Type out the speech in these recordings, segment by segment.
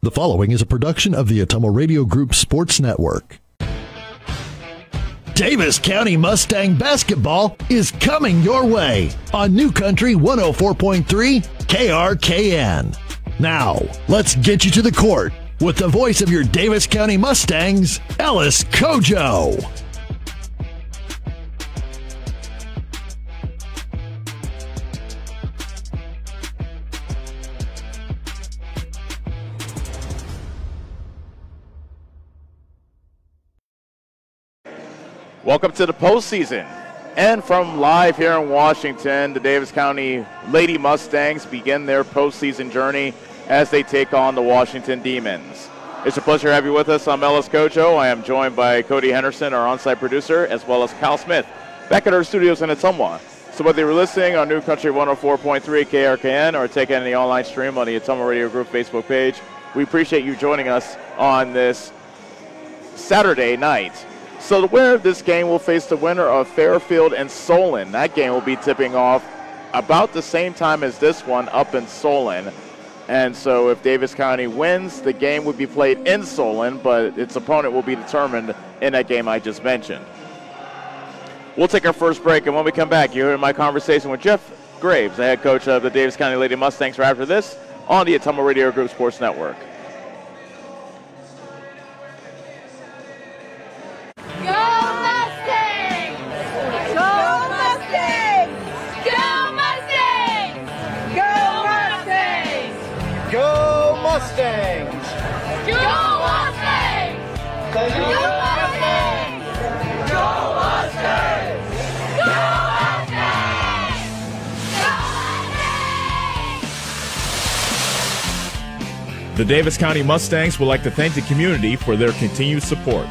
The following is a production of the Atomo Radio Group Sports Network. Davis County Mustang basketball is coming your way on New Country 104.3 KRKN. Now, let's get you to the court with the voice of your Davis County Mustangs, Ellis Kojo. Welcome to the postseason. And from live here in Washington, the Davis County Lady Mustangs begin their postseason journey as they take on the Washington Demons. It's a pleasure to have you with us. I'm Ellis Kojo. I am joined by Cody Henderson, our on-site producer, as well as Kyle Smith, back at our studios in Ottumwa. So whether you're listening on New Country 104.3 KRKN or taking the online stream on the Atomo Radio Group Facebook page, we appreciate you joining us on this Saturday night. So the winner of this game will face the winner of Fairfield and Solon. That game will be tipping off about the same time as this one up in Solon. And so if Davis County wins, the game would be played in Solon, but its opponent will be determined in that game I just mentioned. We'll take our first break, and when we come back, you'll hear my conversation with Jeff Graves, the head coach of the Davis County Lady Mustangs, right after this on the Atomo Radio Group Sports Network. Mustangs! Go Mustangs! Go Mustangs! Go Mustangs! Go Mustangs! The Davis County Mustangs would like to thank the community for their continued support.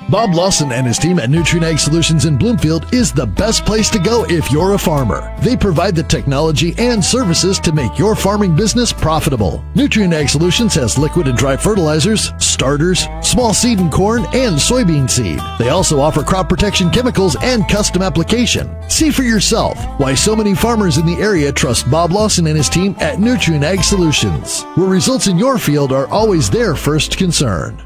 Bob Lawson and his team at Nutrien Ag Solutions in Bloomfield is the best place to go if you're a farmer. They provide the technology and services to make your farming business profitable. Nutrien Ag Solutions has liquid and dry fertilizers, starters, small seed and corn, and soybean seed. They also offer crop protection chemicals and custom application. See for yourself why so many farmers in the area trust Bob Lawson and his team at Nutrien Ag Solutions, where results in your field are always their first concern.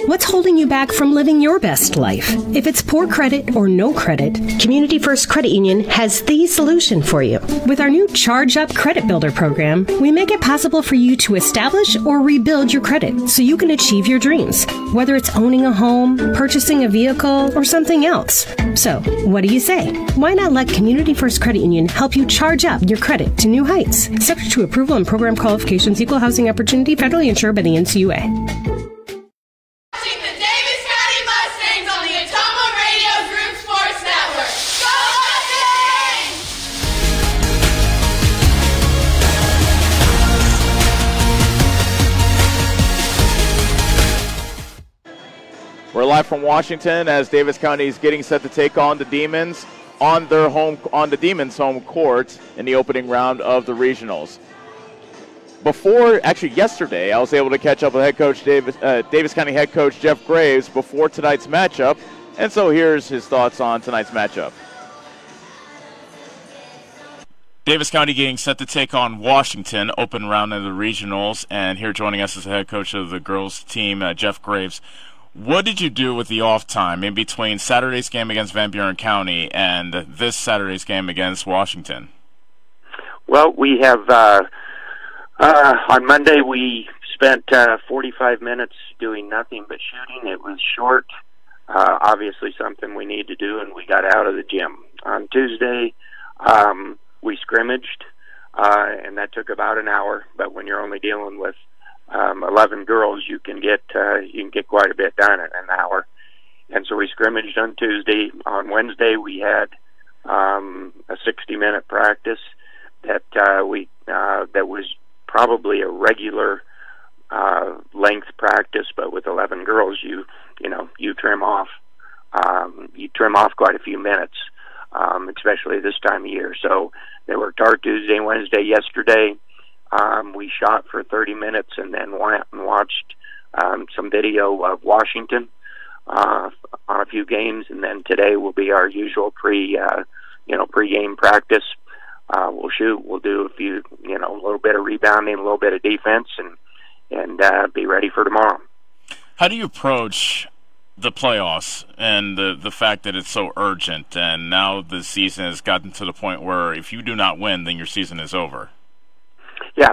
What's holding you back from living your best life? If it's poor credit or no credit, Community First Credit Union has the solution for you. With our new Charge Up Credit Builder program, we make it possible for you to establish or rebuild your credit so you can achieve your dreams, whether it's owning a home, purchasing a vehicle, or something else. So, what do you say? Why not let Community First Credit Union help you charge up your credit to new heights? Subject to approval and program qualifications, equal housing opportunity, federally insured by the NCUA. We're live from Washington as Davis County is getting set to take on the Demons on the Demons' home court in the opening round of the regionals. Yesterday, I was able to catch up with head coach Davis County head coach Jeff Graves before tonight's matchup, and so here's his thoughts on tonight's matchup. Davis County getting set to take on Washington, open round of the regionals, and here joining us is the head coach of the girls team, Jeff Graves. What did you do with the off time in between Saturday's game against Van Buren County and this Saturday's game against Washington? Well, we have on Monday we spent 45 minutes doing nothing but shooting. It was short, obviously something we need to do, and we got out of the gym. On Tuesday, we scrimmaged, and that took about an hour. But when you're only dealing with 11 girls, you can get quite a bit done in an hour. And so we scrimmaged on Tuesday. On Wednesday, we had a 60-minute practice that was probably a regular length practice, but with 11 girls, you trim off quite a few minutes, especially this time of year. So they worked hard Tuesday and Wednesday. Yesterday, we shot for 30 minutes and then went and watched some video of Washington on a few games, and then today will be our usual pre-game practice. we'll shoot. We'll do a few, a little bit of rebounding, a little bit of defense, and be ready for tomorrow. How do you approach the playoffs and the fact that it's so urgent, and now the season has gotten to the point where if you do not win, then your season is over? Yeah,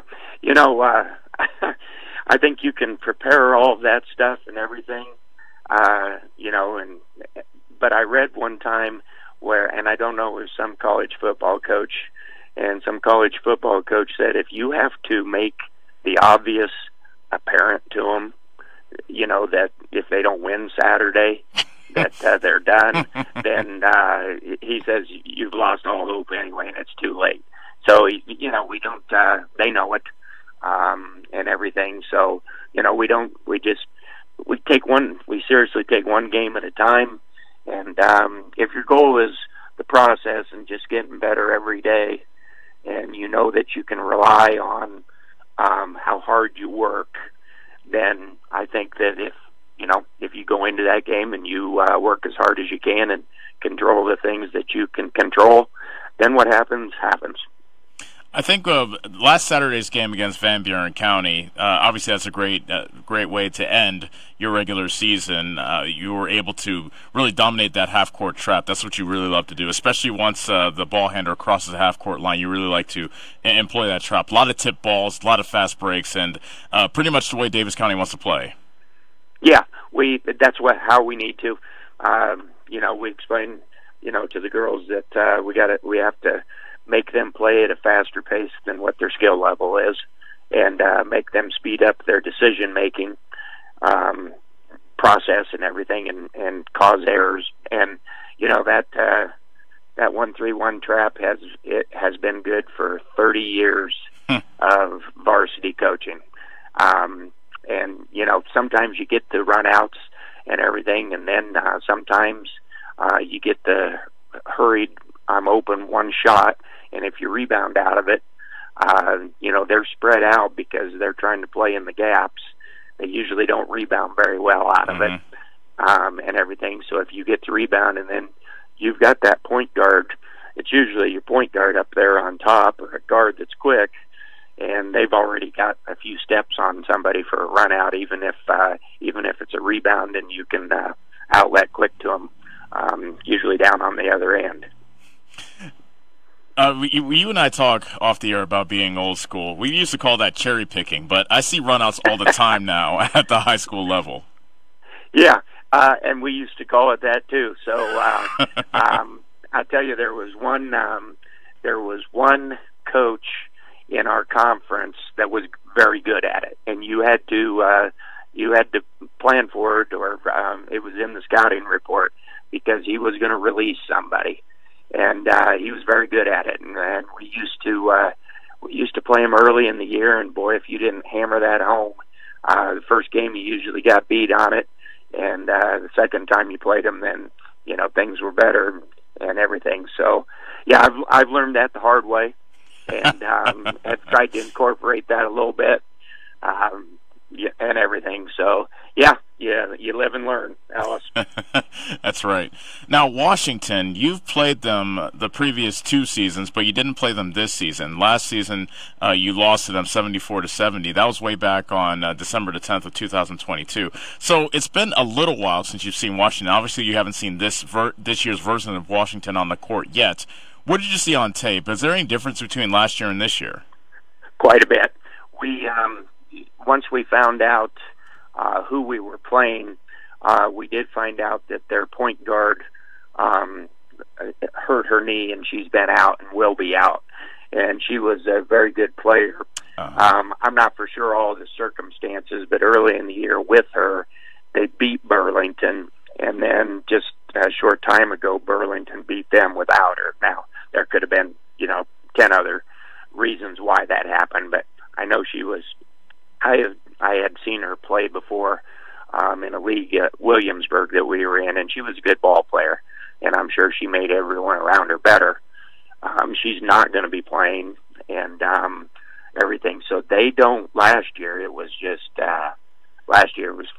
I think you can prepare all of that stuff and everything, but I read one time and I don't know, it was some college football coach, and some college football coach said if you have to make the obvious apparent to them, that if they don't win Saturday, that they're done, then he says you've lost all hope anyway, and it's too late. So, we don't, they know it, and everything. So, we seriously take one game at a time. And if your goal is the process and just getting better every day, and you know that you can rely on how hard you work, then I think that if you go into that game and you work as hard as you can and control the things that you can control, then what happens. I think last Saturday's game against Van Buren County, obviously that's a great way to end your regular season. You were able to really dominate that half-court trap. That's what you really love to do, especially once the ball handler crosses the half-court line. You really like to employ that trap. A lot of tip balls, a lot of fast breaks, and pretty much the way Davis County wants to play. Yeah, that's how we need to. We explain, to the girls that we have to make them play at a faster pace than what their skill level is, and make them speed up their decision-making process and everything, and cause errors. And, that 1-3-1 trap has been good for 30 years of varsity coaching. And, sometimes you get the run-outs and everything, and then sometimes you get the hurried, I'm open, one shot, and if you rebound out of it, they're spread out because they're trying to play in the gaps. They usually don't rebound very well out of it, and everything. So if you get to rebound and then you've got that point guard, it's usually your point guard up there on top, or a guard that's quick, and they've already got a few steps on somebody for a run out, even if it's a rebound, and you can outlet quick to them, usually down on the other end. You and I talk off the air about being old school. We used to call that cherry picking, but I see runouts all the time now at the high school level. Yeah, and we used to call it that too. So I tell you, there was one coach in our conference that was very good at it, and you had to plan for it, or it was in the scouting report, because he was going to release somebody. And he was very good at it, and we used to play him early in the year. And boy, if you didn't hammer that home, the first game you usually got beat on it, and the second time you played him, then things were better and everything. So, yeah, I've learned that the hard way, and have tried to incorporate that a little bit, and everything. So, yeah, you live and learn, Alice. That's right. Now, Washington, you've played them the previous 2 seasons, but you didn't play them this season. Last season, you lost to them 74-70. That was way back on December the 10th of 2022. So it's been a little while since you've seen Washington. Obviously, you haven't seen this year's version of Washington on the court yet. What did you see on tape? Is there any difference between last year and this year? Quite a bit. Once we found out who we were playing, we did find out that their point guard hurt her knee, and she's been out and will be out. And she was a very good player. I'm not for sure all the circumstances, but early in the year with her, they beat Burlington, and then just a short time ago, Burlington beat them without her. Now, there could have been, 10 other reasons why that happened, but I know she was. I had seen her play before in a league at Williamsburg that we were in, and she was a good ball player, and I'm sure she made everyone around her better. She's not going to be playing, and everything. So they don't. Last year it was just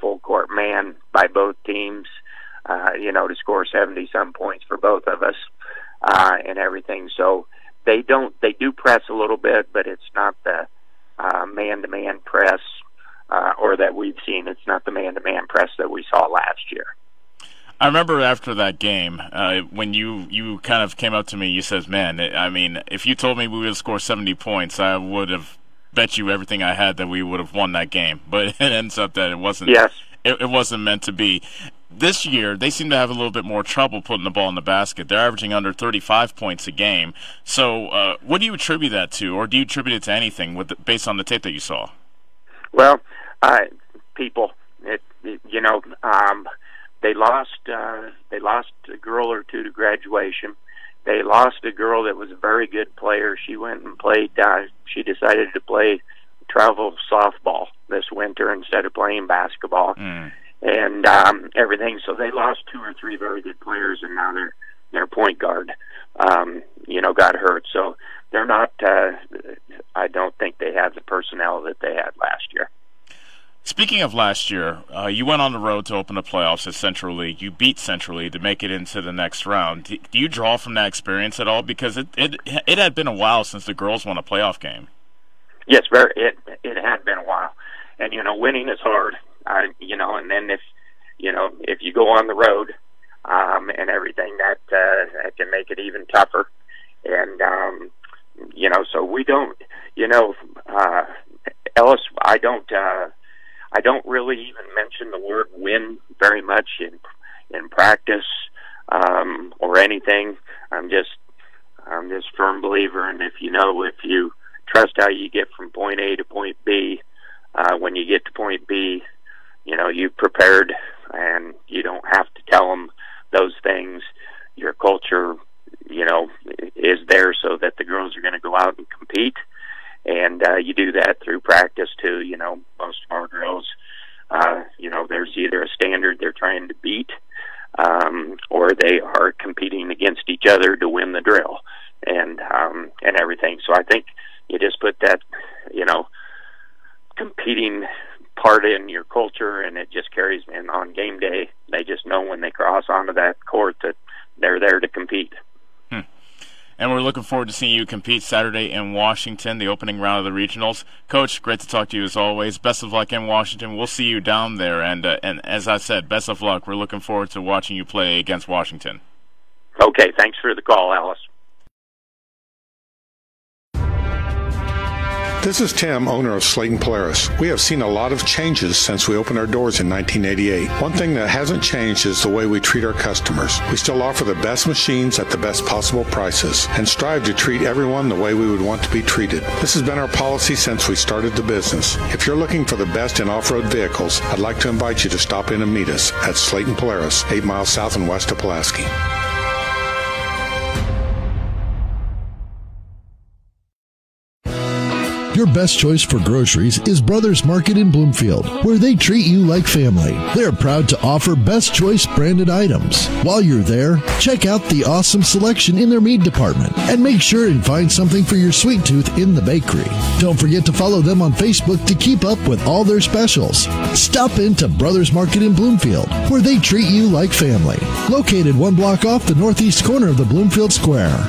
full court man by both teams. To score 70-some points for both of us, and everything. So they do press a little bit, but it's not the man-to-man press or that we've seen. It's not the man-to-man press that we saw last year. I remember after that game, when you kind of came up to me, you said, man, I mean, if you told me we would score 70 points, I would have bet you everything I had that we would have won that game. But it ends up that it wasn't. Yes. It wasn't meant to be. This year, they seem to have a little bit more trouble putting the ball in the basket. They're averaging under 35 points a game. So what do you attribute that to, or do you attribute it to anything based on the tape that you saw? Well, people, they lost a girl or two to graduation. They lost a girl that was a very good player. She went and played. She decided to play travel softball this winter instead of playing basketball, and everything. So they lost 2 or 3 very good players, and now their point guard, got hurt. So they're not. I don't think they have the personnel that they had last year. Speaking of last year, you went on the road to open the playoffs at Central League. You beat Central League to make it into the next round. Do you draw from that experience at all? Because it had been a while since the girls won a playoff game. Yes, it had been a while, and winning is hard. And then if you go on the road and everything, that can make it even tougher. And so we don't, Ellis, I don't really even mention the word win very much in practice or anything. I'm just firm believer, and if you trust how you get from point A to point B, when you get to point B, you've prepared, and you don't have to tell them those things. Your culture, is there so that the girls are going to go out and compete. And you do that through practice too. Most of our girls, there's either a standard they're trying to beat, or they are competing against each other to win the drill, and everything. So I think you just put that, competing part in your culture, and it just carries in on game day. They just know when they cross onto that court that they're there to compete. And we're looking forward to seeing you compete Saturday in Washington, the opening round of the regionals. Coach, great to talk to you as always. Best of luck in Washington. We'll see you down there. And as I said, best of luck. We're looking forward to watching you play against Washington. Okay, thanks for the call, Alice. This is Tim, owner of Slayton Polaris. We have seen a lot of changes since we opened our doors in 1988. One thing that hasn't changed is the way we treat our customers. We still offer the best machines at the best possible prices and strive to treat everyone the way we would want to be treated. This has been our policy since we started the business. If you're looking for the best in off-road vehicles, I'd like to invite you to stop in and meet us at Slayton Polaris, 8 miles south and west of Pulaski. Your best choice for groceries is Brothers Market in Bloomfield, where they treat you like family. They're proud to offer Best Choice branded items. While you're there, check out the awesome selection in their meat department and make sure and find something for your sweet tooth in the bakery. Don't forget to follow them on Facebook to keep up with all their specials. Stop into Brothers Market in Bloomfield, where they treat you like family. Located 1 block off the northeast corner of the Bloomfield Square.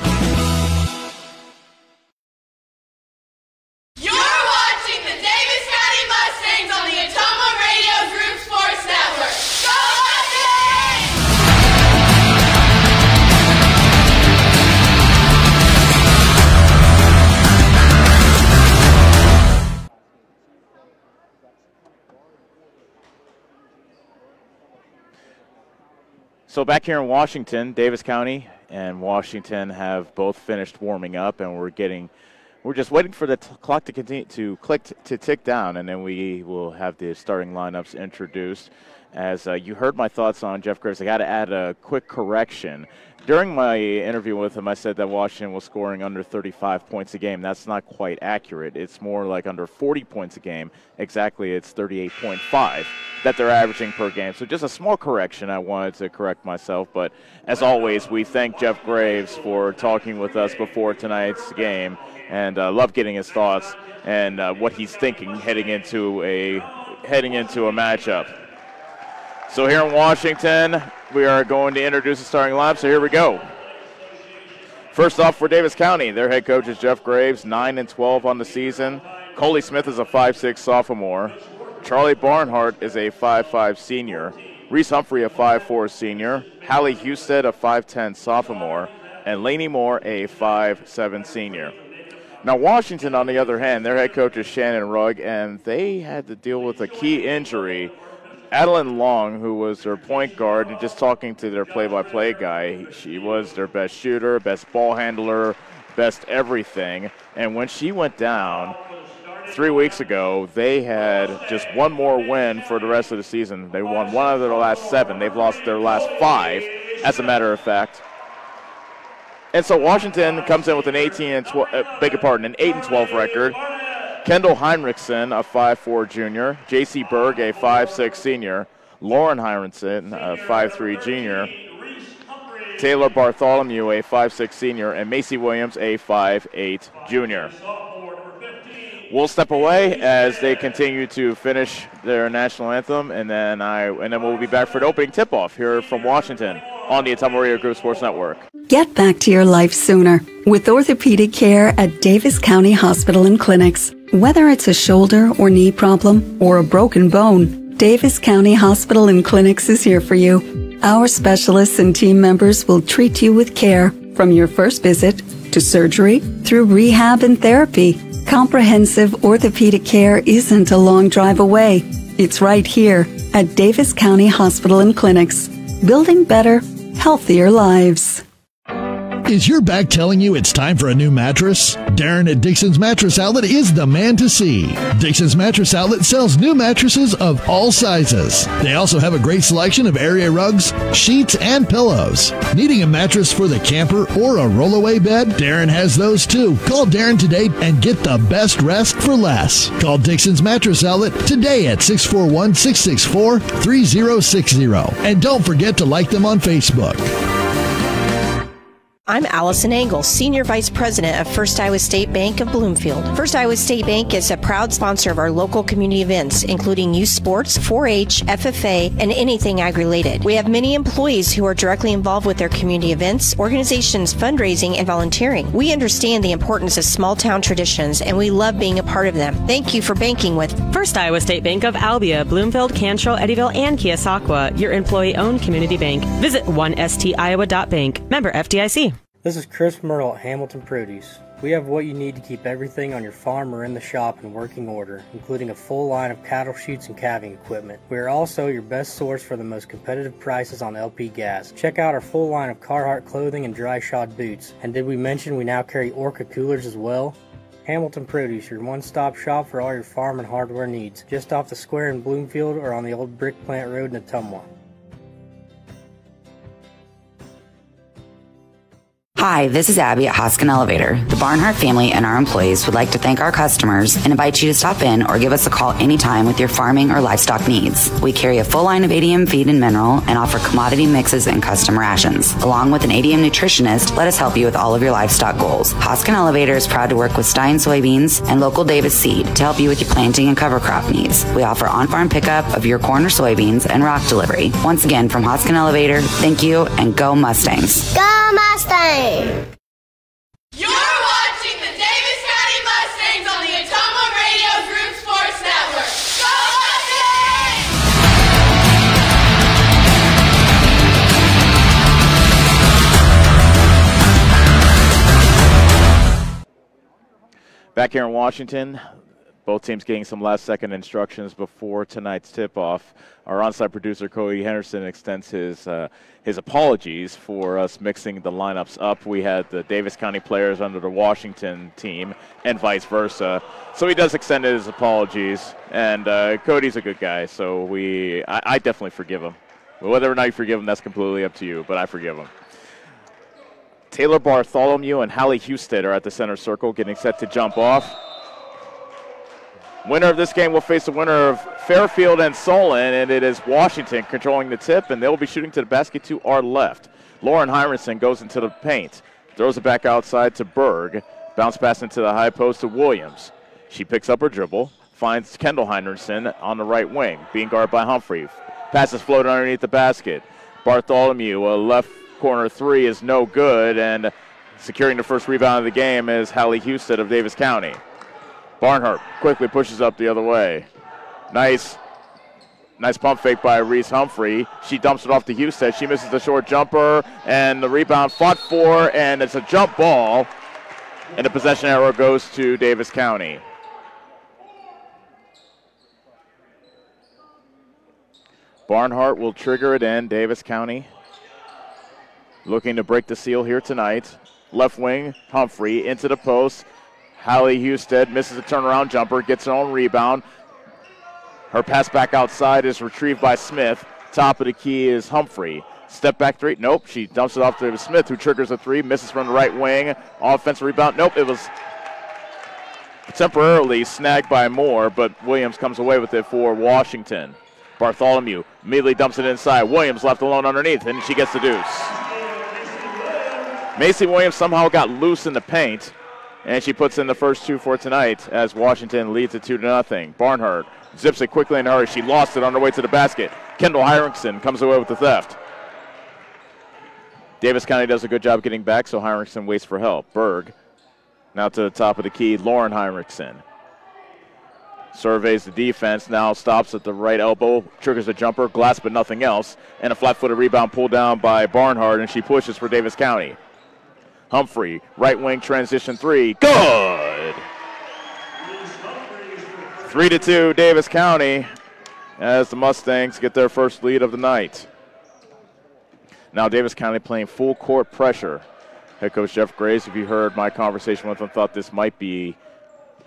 So back here in Washington, Davis County and Washington have both finished warming up, and we're just waiting for the clock to continue to tick down, and then we will have the starting lineups introduced. As you heard my thoughts on Jeff Graves, I got to add a quick correction. During my interview with him, I said that Washington was scoring under 35 points a game. That's not quite accurate. It's more like under 40 points a game. Exactly, it's 38.5 that they're averaging per game. So just a small correction. I wanted to correct myself. But as always, we thank Jeff Graves for talking with us before tonight's game, and love getting his thoughts and what he's thinking heading into a matchup. So here in Washington, we are going to introduce the starting lineup. So here we go. First off for Davis County, their head coach is Jeff Graves, 9-12 on the season. Coley Smith is a 5'6 sophomore. Charlie Barnhart is a 5'5 senior. Reese Humphrey, a 5'4 senior. Hallie Husted, a 5'10 sophomore. And Lainey Moore, a 5'7 senior. Now, Washington, on the other hand, their head coach is Shannon Rugg, and they had to deal with a key injury. Adeline Long, who was their point guard, and just talking to their play-by-play guy, she was their best shooter, best ball handler, best everything. And when she went down 3 weeks ago, they had just one more win for the rest of the season. They won one of their last 7. They've lost their last 5, as a matter of fact. And so Washington comes in with an 8-12 record. Kendall Heinrichsen, a 5'4 junior. J.C. Berg, a 5'6 senior. Lauren Heinrichsen, a 5'3 junior. Taylor Bartholomew, a 5'6 senior. And Macy Williams, a 5'8 junior. We'll step away as they continue to finish their national anthem, and then we'll be back for the opening tip-off here from Washington on the Ottumwa Radio Group Sports Network. Get back to your life sooner with orthopedic care at Davis County Hospital and Clinics. Whether it's a shoulder or knee problem or a broken bone, Davis County Hospital and Clinics is here for you. Our specialists and team members will treat you with care from your first visit to surgery through rehab and therapy. Comprehensive orthopedic care isn't a long drive away. It's right here at Davis County Hospital and Clinics, building better, healthier lives. Is your back telling you it's time for a new mattress? Darren at Dixon's Mattress Outlet is the man to see. Dixon's Mattress Outlet sells new mattresses of all sizes. They also have a great selection of area rugs, sheets, and pillows. Needing a mattress for the camper or a rollaway bed? Darren has those too. Call Darren today and get the best rest for less. Call Dixon's Mattress Outlet today at 641-664-3060. And don't forget to like them on Facebook. I'm Allison Engel, Senior Vice President of First Iowa State Bank of Bloomfield. First Iowa State Bank is a proud sponsor of our local community events, including youth sports, 4-H, FFA, and anything ag-related. We have many employees who are directly involved with their community events, organizations, fundraising, and volunteering. We understand the importance of small-town traditions, and we love being a part of them. Thank you for banking with First Iowa State Bank of Albia, Bloomfield, Cantrell, Eddyville, and Keosauqua, your employee-owned community bank. Visit 1stiowa.bank. Member FDIC. This is Chris Myrtle at Hamilton Produce. We have what you need to keep everything on your farm or in the shop in working order, including a full line of cattle chutes and calving equipment. We are also your best source for the most competitive prices on LP gas. Check out our full line of Carhartt clothing and dry shod boots. And did we mention we now carry Orca coolers as well? Hamilton Produce, your one-stop shop for all your farm and hardware needs. Just off the square in Bloomfield or on the old Brick Plant Road in Ottumwa. Hi, this is Abby at Hoskin Elevator. The Barnhart family and our employees would like to thank our customers and invite you to stop in or give us a call anytime with your farming or livestock needs. We carry a full line of ADM feed and mineral and offer commodity mixes and custom rations. Along with an ADM nutritionist, let us help you with all of your livestock goals. Hoskin Elevator is proud to work with Stein Soybeans and local Davis Seed to help you with your planting and cover crop needs. We offer on-farm pickup of your corn or soybeans and rock delivery. Once again, from Hoskin Elevator, thank you and go Mustangs. Go Mustangs! You're watching the Davis County Mustangs on the Ottumwa Radio Group Sports Network. Go Mustangs! Back here in Washington, both teams getting some last-second instructions before tonight's tip-off. Our on-site producer, Cody Henderson, extends his apologies for us mixing the lineups up. We had the Davis County players under the Washington team and vice versa. So he does extend his apologies, and Cody's a good guy, so I definitely forgive him. Whether or not you forgive him, that's completely up to you, but I forgive him. Taylor Bartholomew and Hallie Husted are at the center circle, getting set to jump off. Winner of this game will face the winner of Fairfield and Solon, and it is Washington controlling the tip, and they'll be shooting to the basket to our left. Lauren Heinrichsen goes into the paint, throws it back outside to Berg, bounce pass into the high post to Williams. She picks up her dribble, finds Kendall Heinrichsen on the right wing, being guarded by Humphrey. Passes float underneath the basket. Bartholomew, a left corner three is no good, and Securing the first rebound of the game is Hallie Husted of Davis County. Barnhart quickly pushes up the other way. Nice pump fake by Reese Humphrey. She dumps it off to Husted. She misses the short jumper, and the rebound fought for, and it's a jump ball. And the possession arrow goes to Davis County. Barnhart will trigger it in. Davis County looking to break the seal here tonight. Left wing, Humphrey into the post. Hallie Husted misses a turnaround jumper, gets her own rebound. Her pass back outside is retrieved by Smith. Top of the key is Humphrey. Step back three. Nope, she dumps it off to Smith, who triggers a three. Misses from the right wing. Offensive rebound. Nope, it was temporarily snagged by Moore, but Williams comes away with it for Washington. Bartholomew immediately dumps it inside. Williams left alone underneath, and she gets the deuce. Macy Williams somehow got loose in the paint, and she puts in the first two for tonight as Washington leads it 2-0. Barnhart zips it quickly in a hurry. She lost it on her way to the basket. Kendall Hyrickson comes away with the theft. Davis County does a good job getting back, so Hyrickson waits for help. Berg now to the top of the key. Lauren Hyrickson surveys the defense, now stops at the right elbow, triggers a jumper, glass but nothing else, and a flat-footed rebound pulled down by Barnhart, and she pushes for Davis County. Humphrey, right wing transition three, good! 3-2 Davis County as the Mustangs get their first lead of the night. Now Davis County playing full court pressure. Head coach Jeff Graves, if you heard my conversation with him, thought this might be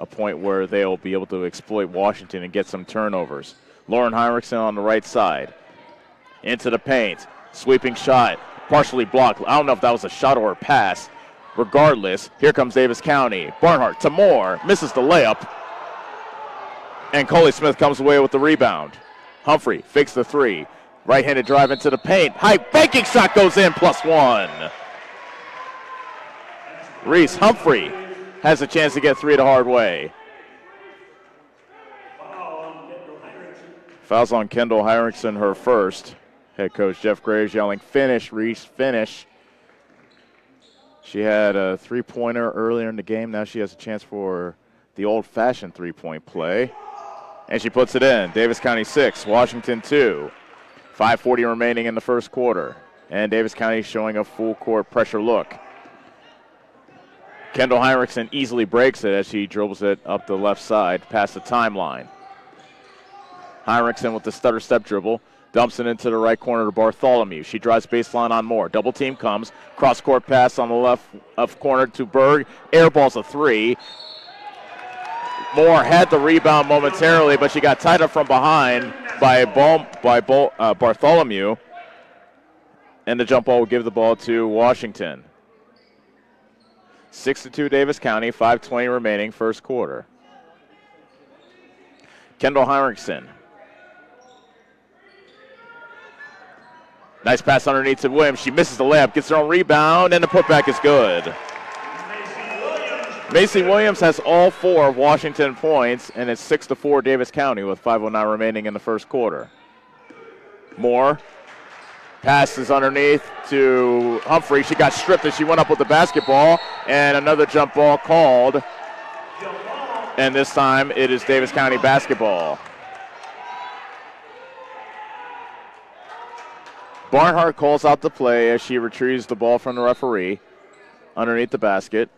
a point where they'll be able to exploit Washington and get some turnovers. Lauren Hyrickson on the right side. Into the paint. Sweeping shot. Partially blocked. I don't know if that was a shot or a pass. Regardless, here comes Davis County. Barnhart to Moore. Misses the layup. And Coley Smith comes away with the rebound. Humphrey fakes the three. Right-handed drive into the paint. High banking shot goes in, +1. Reese Humphrey has a chance to get three the hard way. Fouls on Kendall Hyrickson, her first. Head coach Jeff Graves yelling, finish, Reese, finish. She had a three-pointer earlier in the game. Now she has a chance for the old-fashioned three-point play. And she puts it in. Davis County 6, Washington 2. 5:40 remaining in the first quarter. And Davis County showing a full-court pressure look. Kendall Hyrickson easily breaks it as she dribbles it up the left side past the timeline. Hyrickson with the stutter step dribble. Dumps it into the right corner to Bartholomew. She drives baseline on Moore. Double team comes. Cross-court pass on the left corner to Berg. Airballs a three. Moore had the rebound momentarily, but she got tied up from behind by Bartholomew. And the jump ball will give the ball to Washington. 6-2 Davis County, 5:20 remaining, first quarter. Kendall Hyrickson. Nice pass underneath to Williams. She misses the layup, gets her own rebound, and the putback is good. Macy Williams has all four of Washington points, and it's 6-4 Davis County with 5:09 remaining in the first quarter. Moore passes underneath to Humphrey. She got stripped as she went up with the basketball, and another jump ball called. And this time it is Davis County basketball. Barnhart calls out the play as she retrieves the ball from the referee underneath the basket.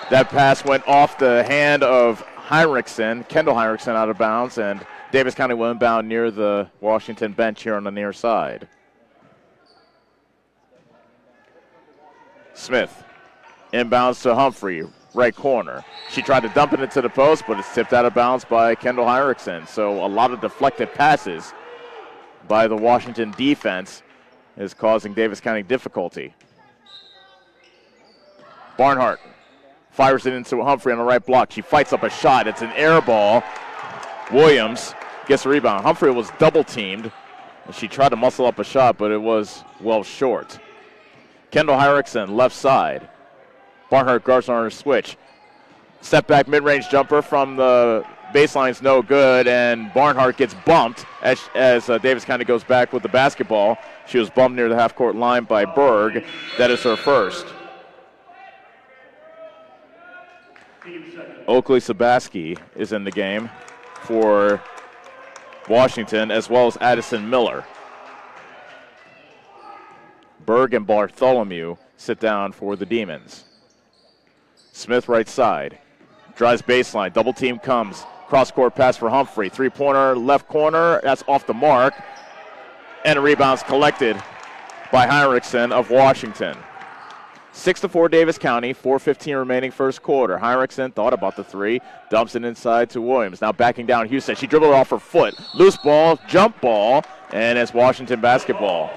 That pass went off the hand of Hyrickson, Kendall Hyrickson, out of bounds, and Davis County will inbound near the Washington bench here on the near side. Smith inbounds to Humphrey, right corner. She tried to dump it into the post, but it's tipped out of bounds by Kendall Hyrickson. So a lot of deflected passes by the Washington defense is causing Davis County difficulty. Barnhart fires it into Humphrey on the right block. She fights up a shot. It's an air ball. Williams gets the rebound. Humphrey was double teamed. And she tried to muscle up a shot, but it was well short. Kendall Hyrickson, left side. Barnhart guards on her switch. Step back mid-range jumper from the baseline's no good, and Barnhart gets bumped as Davis County goes back with the basketball. She was bumped near the half-court line by Berg. That is her first. Oakley Sabaski is in the game for Washington, as well as Addison Miller. Berg and Bartholomew sit down for the Demons. Smith right side. Drives baseline. Double team comes. Cross-court pass for Humphrey. Three-pointer left corner. That's off the mark. And a rebound's collected by Heinrichsen of Washington. 6-4 Davis County. 4:15 remaining first quarter. Heinrichsen thought about the three. Dumps it inside to Williams. Now backing down Houston. She dribbled it off her foot. Loose ball. Jump ball. And it's Washington basketball.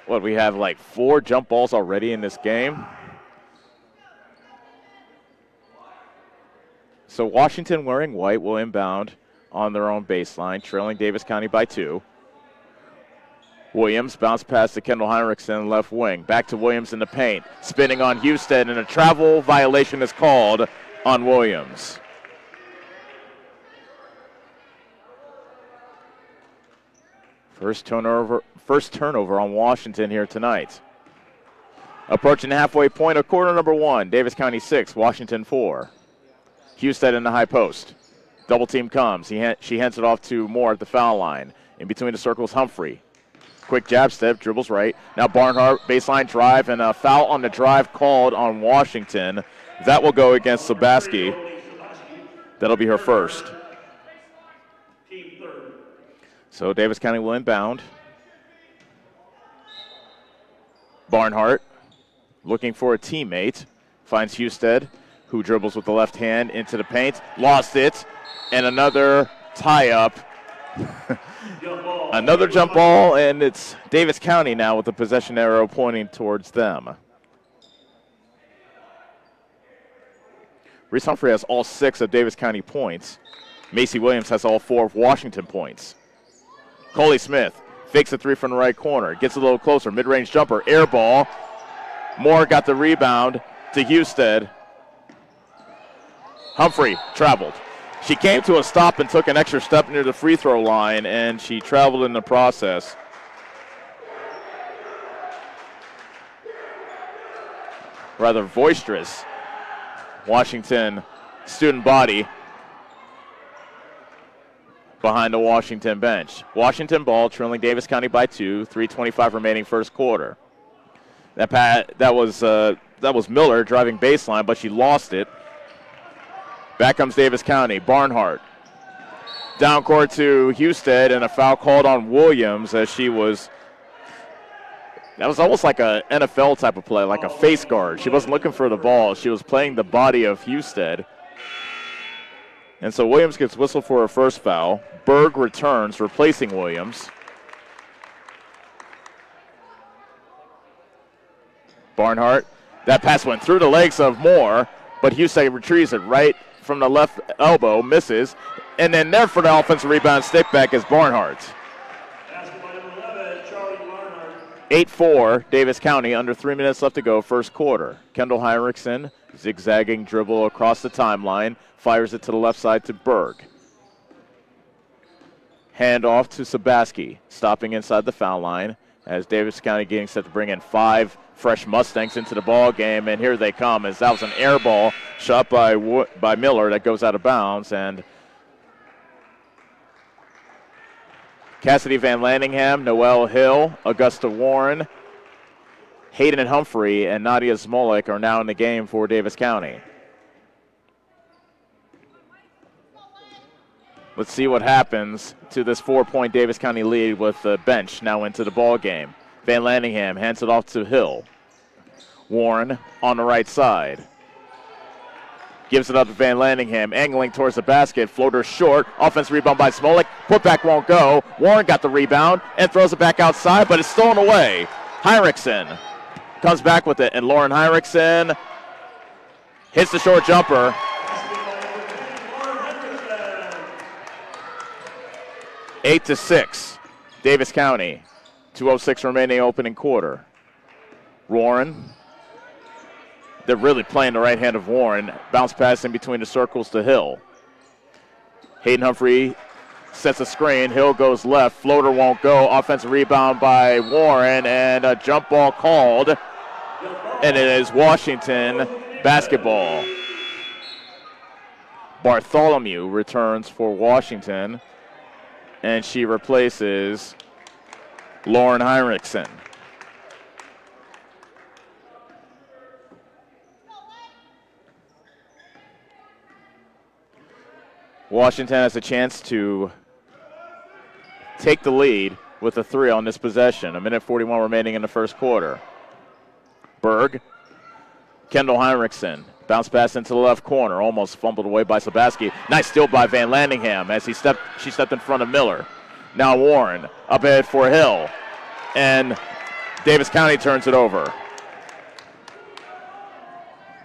What, we have like 4 jump balls already in this game? So Washington, wearing white, will inbound on their own baseline, trailing Davis County by 2. Williams bounce pass to Kendall Heinrichsen, left wing. Back to Williams in the paint. Spinning on Houston, and a travel violation is called on Williams. First turnover on Washington here tonight. Approaching the halfway point of quarter number 1. Davis County 6, Washington 4. Husted in the high post. Double team comes. She hands it off to Moore at the foul line. In between the circles, Humphrey. Quick jab step, dribbles right. Now Barnhart, baseline drive, and a foul on the drive called on Washington. That will go against Sabaski. That'll be her first. So Davis County will inbound. Barnhart looking for a teammate. Finds Husted, who dribbles with the left hand into the paint. Lost it. And another tie-up. Another jump ball, and it's Davis County now with the possession arrow pointing towards them. Reese Humphrey has all 6 of Davis County points. Macy Williams has all 4 of Washington points. Coley Smith fakes a 3 from the right corner. Gets a little closer. Mid-range jumper. Air ball. Moore got the rebound to Husted. Humphrey traveled. She came to a stop and took an extra step near the free throw line, and she traveled in the process. Rather boisterous Washington student body behind the Washington bench. Washington ball, trailing Davis County by 2, 3:25 remaining first quarter. That was Miller driving baseline, but she lost it. Back comes Davis County. Barnhart down court to Husted, and a foul called on Williams as she was. That was almost like a NFL type of play, like a face guard. She wasn't looking for the ball. She was playing the body of Husted. And so Williams gets whistled for her first foul. Berg returns, replacing Williams. Barnhart. That pass went through the legs of Moore, but Husted retrieves it right from the left elbow, misses. And then there for the offensive rebound, stick back is Barnhart. 8-4, Davis County, under 3 minutes left to go, first quarter. Kendall Heinrichsen, zigzagging dribble across the timeline, fires it to the left side to Berg. Hand off to Sabaski, stopping inside the foul line as Davis County getting set to bring in 5 fresh Mustangs into the ball game, and here they come as that was an air ball shot by Miller that goes out of bounds, and Cassidy Van Landingham, Noelle Hill, Augusta Warren, Hayden Humphrey, and Nadia Smolik are now in the game for Davis County. Let's see what happens to this 4-point Davis County lead with the bench now into the ball game. Van Landingham hands it off to Hill. Warren on the right side. Gives it up to Van Landingham, angling towards the basket. Floater short. Offensive rebound by Smolik. Putback won't go. Warren got the rebound and throws it back outside, but it's stolen away. Heinrichsen comes back with it, and Lauren Heinrichsen hits the short jumper. Eight to 6, Davis County. 2:06 remaining opening quarter. Warren. They're really playing the right hand of Warren. Bounce pass in between the circles to Hill. Hayden Humphrey sets a screen. Hill goes left. Floater won't go. Offensive rebound by Warren, and a jump ball called and it is Washington basketball. Bartholomew returns for Washington, and she replaces Lauren Heinrichsen. Washington has a chance to take the lead with a 3 on this possession. 1:41 remaining in the first quarter. Berg, Kendall Heinrichsen, bounce pass into the left corner, almost fumbled away by Sabaski. Nice steal by Van Landingham as she stepped in front of Miller. Now Warren up ahead for Hill, and Davis County turns it over.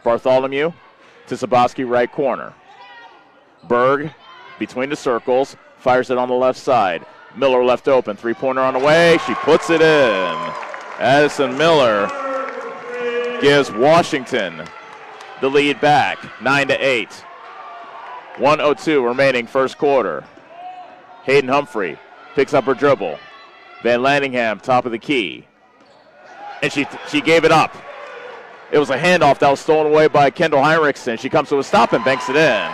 Bartholomew to Sabaski, right corner. Berg between the circles, fires it on the left side. Miller left open, 3-pointer on the way. She puts it in. Addison Miller gives Washington the lead back, 9-8. 1:02 remaining first quarter. Hayden Humphrey picks up her dribble. Van Landingham, top of the key. And she gave it up. It was a handoff that was stolen away by Kendall Heinrichsen. She comes to a stop and banks it in.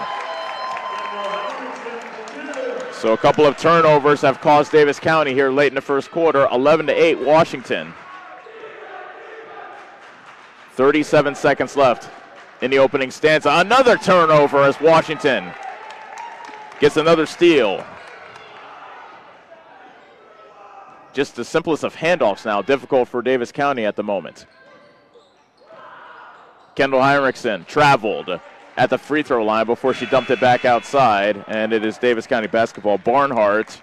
So a couple of turnovers have caused Davis County here late in the first quarter. 11-8 Washington. 37 seconds left in the opening stanza. Another turnover as Washington gets another steal. Just the simplest of handoffs now. Difficult for Davis County at the moment. Kendall Heinrichsen traveled at the free throw line before she dumped it back outside, and it is Davis County basketball. Barnhart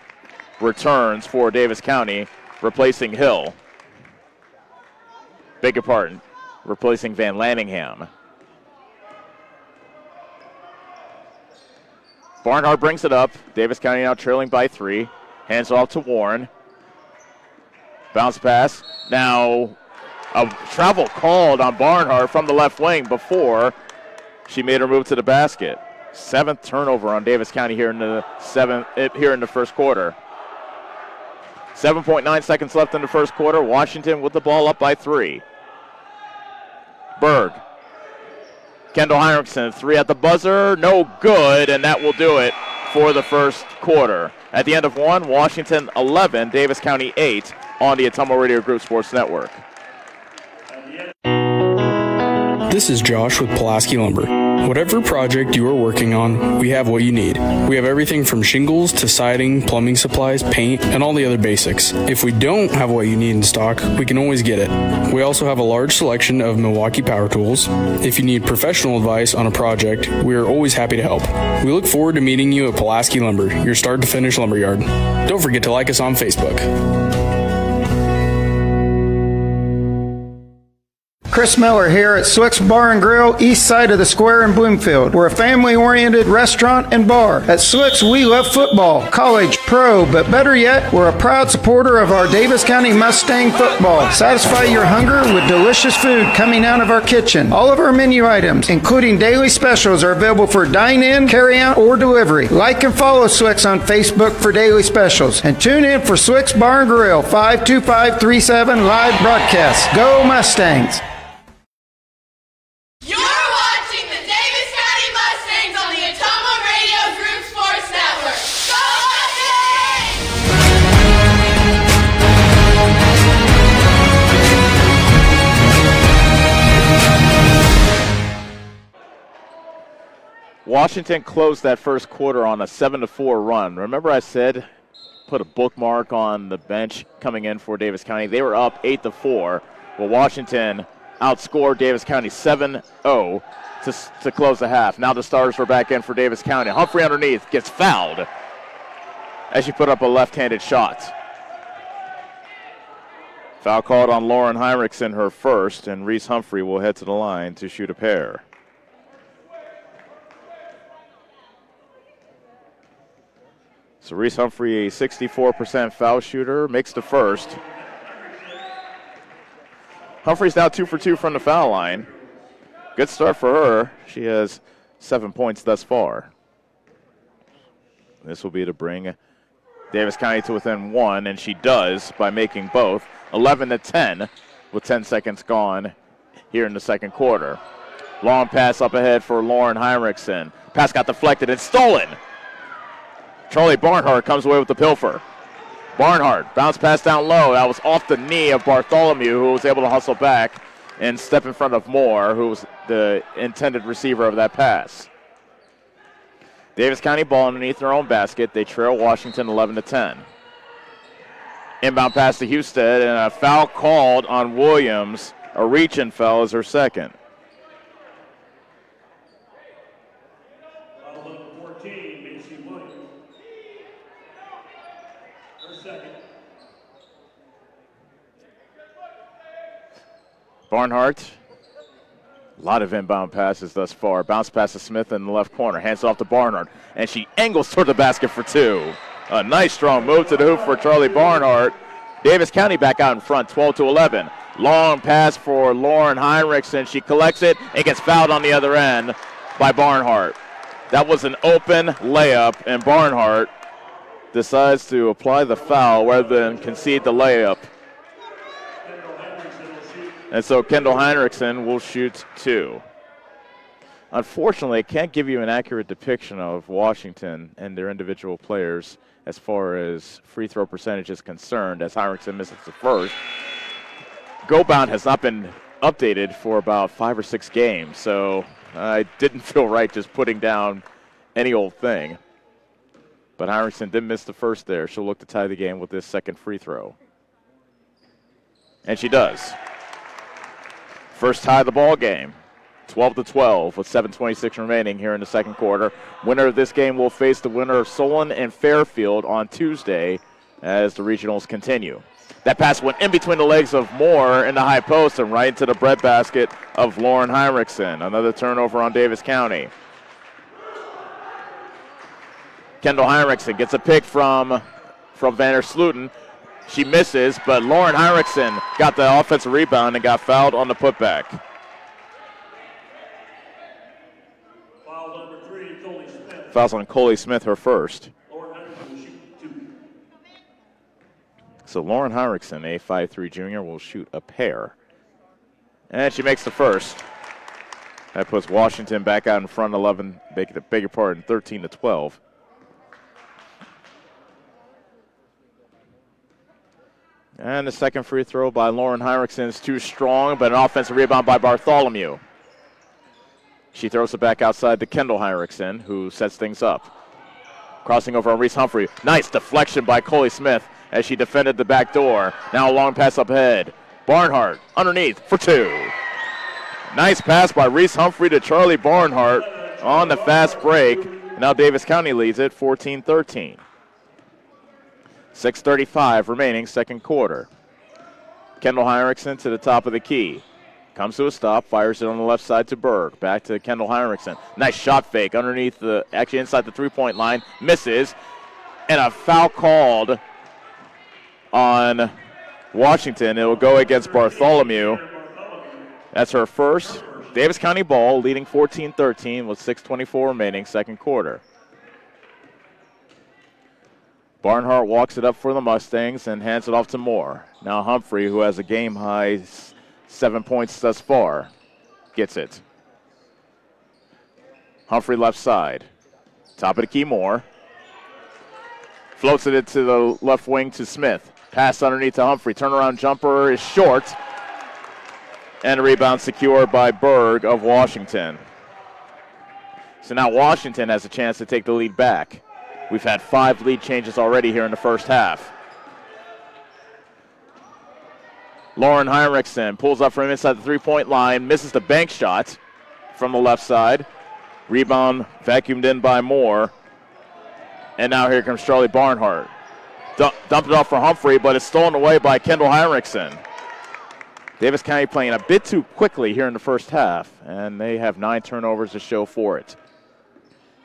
returns for Davis County, replacing Hill. Beg your pardon, replacing Van Landingham. Barnhart brings it up. Davis County now trailing by 3. Hands off to Warren. Bounce pass. Now a travel called on Barnhart from the left wing before she made her move to the basket. 7th turnover on Davis County here in the first quarter. 7.9 seconds left in the first quarter. Washington with the ball up by 3. Berg. Kendall Heinrichsen, 3 at the buzzer, no good, and that will do it for the first quarter. At the end of 1, Washington 11, Davis County 8 on the Atomo Radio Group Sports Network. This is Josh with Pulaski Lumber. Whatever project you are working on, we have what you need. We have everything from shingles to siding, plumbing supplies, paint, and all the other basics. If we don't have what you need in stock, we can always get it. We also have a large selection of Milwaukee power tools. If you need professional advice on a project, we are always happy to help. We look forward to meeting you at Pulaski Lumber, your start to finish lumberyard. Don't forget to like us on Facebook. Chris Miller here at Swick's Bar and Grill, east side of the square in Bloomfield. We're a family-oriented restaurant and bar. At Swick's, we love football, college, pro, but better yet, we're a proud supporter of our Davis County Mustang football. Satisfy your hunger with delicious food coming out of our kitchen. All of our menu items, including daily specials, are available for dine-in, carry-out, or delivery. Like and follow Swick's on Facebook for daily specials. And tune in for Swick's Bar and Grill, 52537 live broadcast. Go Mustangs! Washington closed that first quarter on a 7-4 run. Remember I said put a bookmark on the bench coming in for Davis County. They were up 8-4. Well, Washington outscored Davis County 7-0 to close the half. Now the starters are back in for Davis County. Humphrey underneath gets fouled as she put up a left-handed shot. Foul called on Lauren Heinrichsen, her first, and Reese Humphrey will head to the line to shoot a pair. So Reese Humphrey, a 64% foul shooter, makes the first. Humphrey's now 2 for 2 from the foul line. Good start for her. She has 7 points thus far. This will be to bring Davis County to within 1, and she does by making both. 11-10 with 10 seconds gone here in the second quarter. Long pass up ahead for Lauren Heinrichsen. Pass got deflected and stolen. Charlie Barnhart comes away with the pilfer. Barnhart, bounce pass down low. That was off the knee of Bartholomew, who was able to hustle back and step in front of Moore, who was the intended receiver of that pass. Davis County ball underneath their own basket. They trail Washington 11-10. Inbound pass to Husted, and a foul called on Williams. A reach-in foul is her second. Barnhart, a lot of inbound passes thus far. Bounce pass to Smith in the left corner. Hands off to Barnhart, and she angles toward the basket for two. A nice strong move to the hoop for Charlie Barnhart. Davis County back out in front, 12-11. Long pass for Lauren Heinrichsen. She collects it and gets fouled on the other end by Barnhart. That was an open layup, and Barnhart decides to apply the foul rather than concede the layup. And so Kendall Heinrichsen will shoot two. Unfortunately, I can't give you an accurate depiction of Washington and their individual players as far as free throw percentage is concerned, as Heinrichsen misses the first. GoBound has not been updated for about 5 or 6 games, so I didn't feel right just putting down any old thing. But Heinrichsen did miss the first there. She'll look to tie the game with this second free throw. And she does. First tie of the ball game, 12-12 with 7:26 remaining here in the second quarter. Winner of this game will face the winner of Solon and Fairfield on Tuesday as the regionals continue. That pass went in between the legs of Moore in the high post and right into the breadbasket of Lauren Heinrichsen. Another turnover on Davis County. Kendall Heinrichsen gets a pick from Vanner Sluten. She misses, but Lauren Heinrichsen got the offensive rebound and got fouled on the putback. Foul number 3, Coley Smith. Fouls on Coley Smith, her first. So Lauren Heinrichsen, a 5'3" junior, will shoot a pair. And she makes the first. That puts Washington back out in front 11, beg your pardon, 13-12. And the second free throw by Lauren Heinrichsen is too strong, but an offensive rebound by Bartholomew. She throws it back outside to Kendall Heinrichsen, who sets things up. Crossing over on Reese Humphrey. Nice deflection by Coley Smith as she defended the back door. Now a long pass up ahead. Barnhart underneath for two. Nice pass by Reese Humphrey to Charlie Barnhart on the fast break. Now Davis County leads it 14-13. 6:35 remaining second quarter. Kendall Heinrichsen to the top of the key. Comes to a stop, fires it on the left side to Berg. Back to Kendall Heinrichsen. Nice shot fake underneath actually inside the three-point line. Misses. And a foul called on Washington. It will go against Bartholomew. That's her first. Davis County ball leading 14-13 with 6:24 remaining second quarter. Barnhart walks it up for the Mustangs and hands it off to Moore. Now Humphrey, who has a game-high 7 points thus far, gets it. Humphrey left side. Top of the key, Moore. Floats it into the left wing to Smith. Pass underneath to Humphrey. Turnaround jumper is short. And a rebound secured by Berg of Washington. So now Washington has a chance to take the lead back. We've had 5 lead changes already here in the first half. Lauren Heinrichsen pulls up from inside the three-point line, misses the bank shot from the left side. Rebound vacuumed in by Moore. And now here comes Charlie Barnhart. Dumped it off for Humphrey, but it's stolen away by Kendall Heinrichsen. Davis County playing a bit too quickly here in the first half, and they have 9 turnovers to show for it.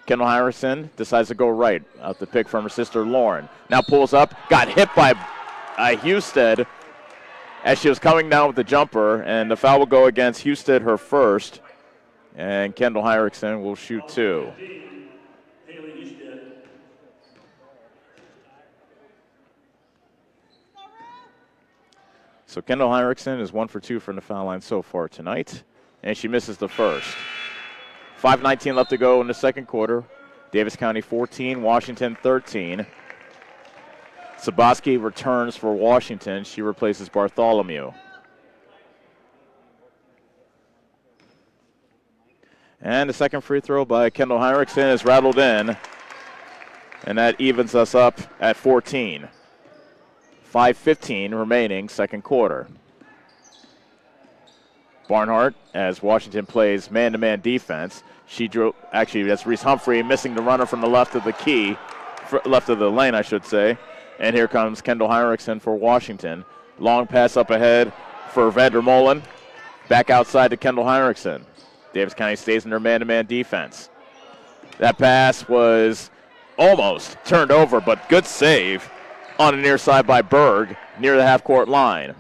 Kendall Heinrichsen decides to go right out the pick from her sister Lauren. Now pulls up, got hit by Husted as she was coming down with the jumper, and the foul will go against Husted, her first, and Kendall Heinrichsen will shoot 2. So Kendall Heinrichsen is 1 for 2 from the foul line so far tonight, and she misses the first. 5:19 left to go in the second quarter. Davis County 14, Washington 13. Saboski returns for Washington. She replaces Bartholomew. And the second free throw by Kendall Heinrichsen is rattled in, and that evens us up at 14. 5:15 remaining, second quarter. Barnhart, as Washington plays man-to-man defense, that's Reese Humphrey missing the runner from the left of the key, left of the lane, I should say. And here comes Kendall Heinrichsen for Washington. Long pass up ahead for Vandermolen. Back outside to Kendall Heinrichsen. Davis County stays in their man-to-man defense. That pass was almost turned over, but good save on the near side by Berg near the half-court line.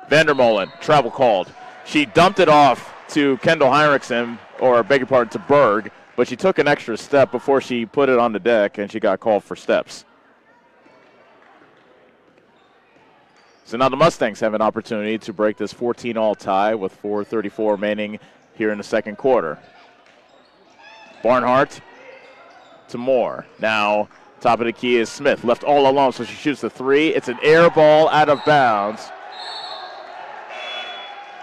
Vandermolen, travel called. She dumped it off to Kendall Heinrichsen, or beg your pardon, to Berg, but she took an extra step before she put it on the deck, and she got called for steps. So now the Mustangs have an opportunity to break this 14-all tie with 4:34 remaining here in the second quarter. Barnhart to Moore. Now top of the key is Smith, left all alone, so she shoots the three. It's an air ball out of bounds.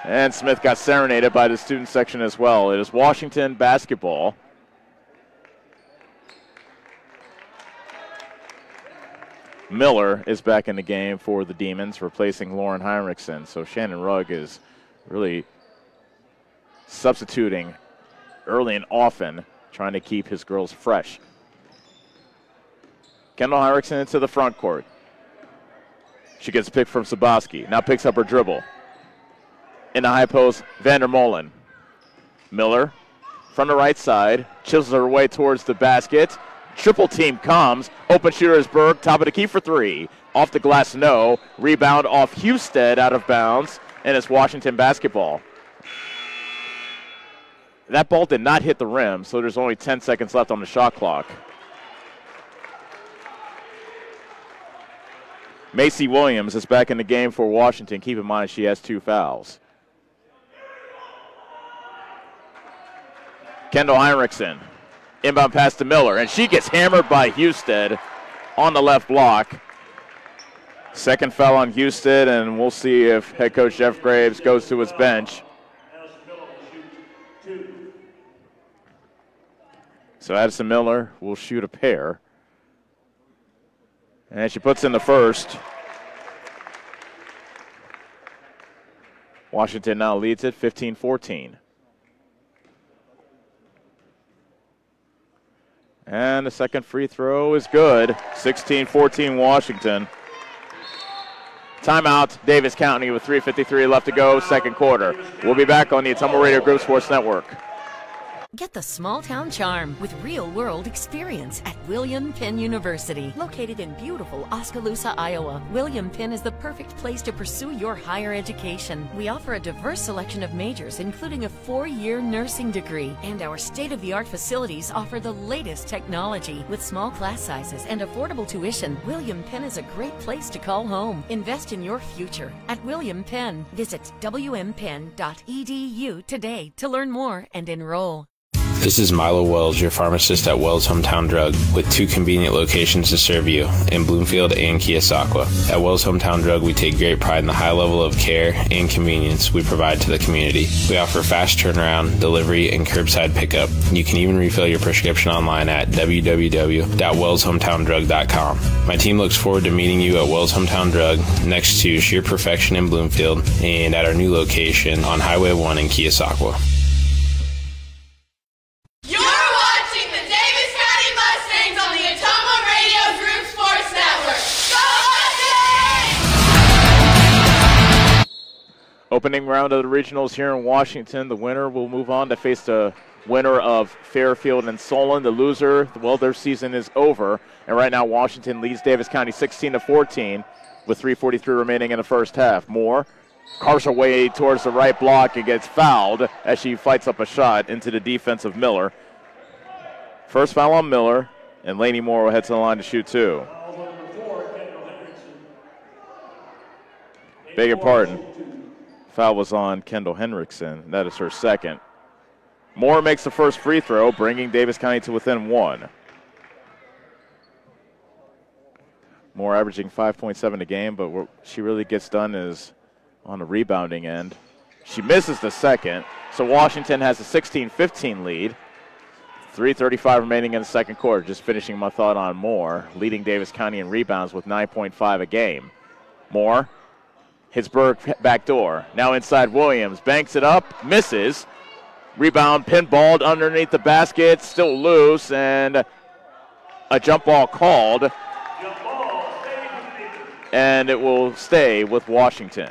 And Smith got serenaded by the student section as well. It is Washington basketball. Miller is back in the game for the Demons, replacing Lauren Heinrichsen. So Shannon Rugg is really substituting early and often, trying to keep his girls fresh. Kendall Heinrichsen into the front court. She gets picked from Saboski. Now picks up her dribble. In the high post, Vandermolen. Miller from the right side, chisels her way towards the basket. Triple team comes. Open shooter is Berg. Top of the key for three. Off the glass, no. Rebound off Husted, out of bounds. And it's Washington basketball. That ball did not hit the rim, so there's only 10 seconds left on the shot clock. Macy Williams is back in the game for Washington. Keep in mind she has 2 fouls. Kendall Heinrichsen. Inbound pass to Miller, and she gets hammered by Husted on the left block. Second foul on Husted, and we'll see if head coach Jeff Graves goes to his bench. So Addison Miller will shoot a pair. And she puts in the first. Washington now leads it 15-14. And the second free throw is good. 16-14 Washington. Timeout, Davis County with 3:53 left to go, second quarter. We'll be back on the Ottumwa Radio Group Sports Network. Get the small town charm with real-world experience at William Penn University. Located in beautiful Oskaloosa, Iowa, William Penn is the perfect place to pursue your higher education. We offer a diverse selection of majors, including a 4-year nursing degree. And our state-of-the-art facilities offer the latest technology. With small class sizes and affordable tuition, William Penn is a great place to call home. Invest in your future at William Penn. Visit wmpenn.edu today to learn more and enroll. This is Milo Wells, your pharmacist at Wells Hometown Drug, with 2 convenient locations to serve you, in Bloomfield and Keosauqua. At Wells Hometown Drug, we take great pride in the high level of care and convenience we provide to the community. We offer fast turnaround, delivery, and curbside pickup. You can even refill your prescription online at www.wellshometowndrug.com. My team looks forward to meeting you at Wells Hometown Drug, next to Sheer Perfection in Bloomfield, and at our new location on Highway 1 in Keosauqua. Opening round of the regionals here in Washington. The winner will move on to face the winner of Fairfield and Solon. The loser, well, their season is over. And right now Washington leads Davis County 16-14 with 3:43 remaining in the first half. Moore carves her way towards the right block and gets fouled as she fights up a shot into the defense of Miller. First foul on Miller, and Lainey Moore will head to the line to shoot 2. Beg your pardon. Foul was on Kendall Henriksen. That is her second. Moore makes the first free throw, bringing Davis County to within 1. Moore averaging 5.7 a game, but what she really gets done is on the rebounding end. She misses the second, so Washington has a 16-15 lead. 3:35 remaining in the second quarter. Just finishing my thought on Moore, leading Davis County in rebounds with 9.5 a game. Moore hits Berg back door. Now inside Williams. Banks it up. Misses. Rebound pinballed underneath the basket. Still loose. And a jump ball called. And it will stay with Washington.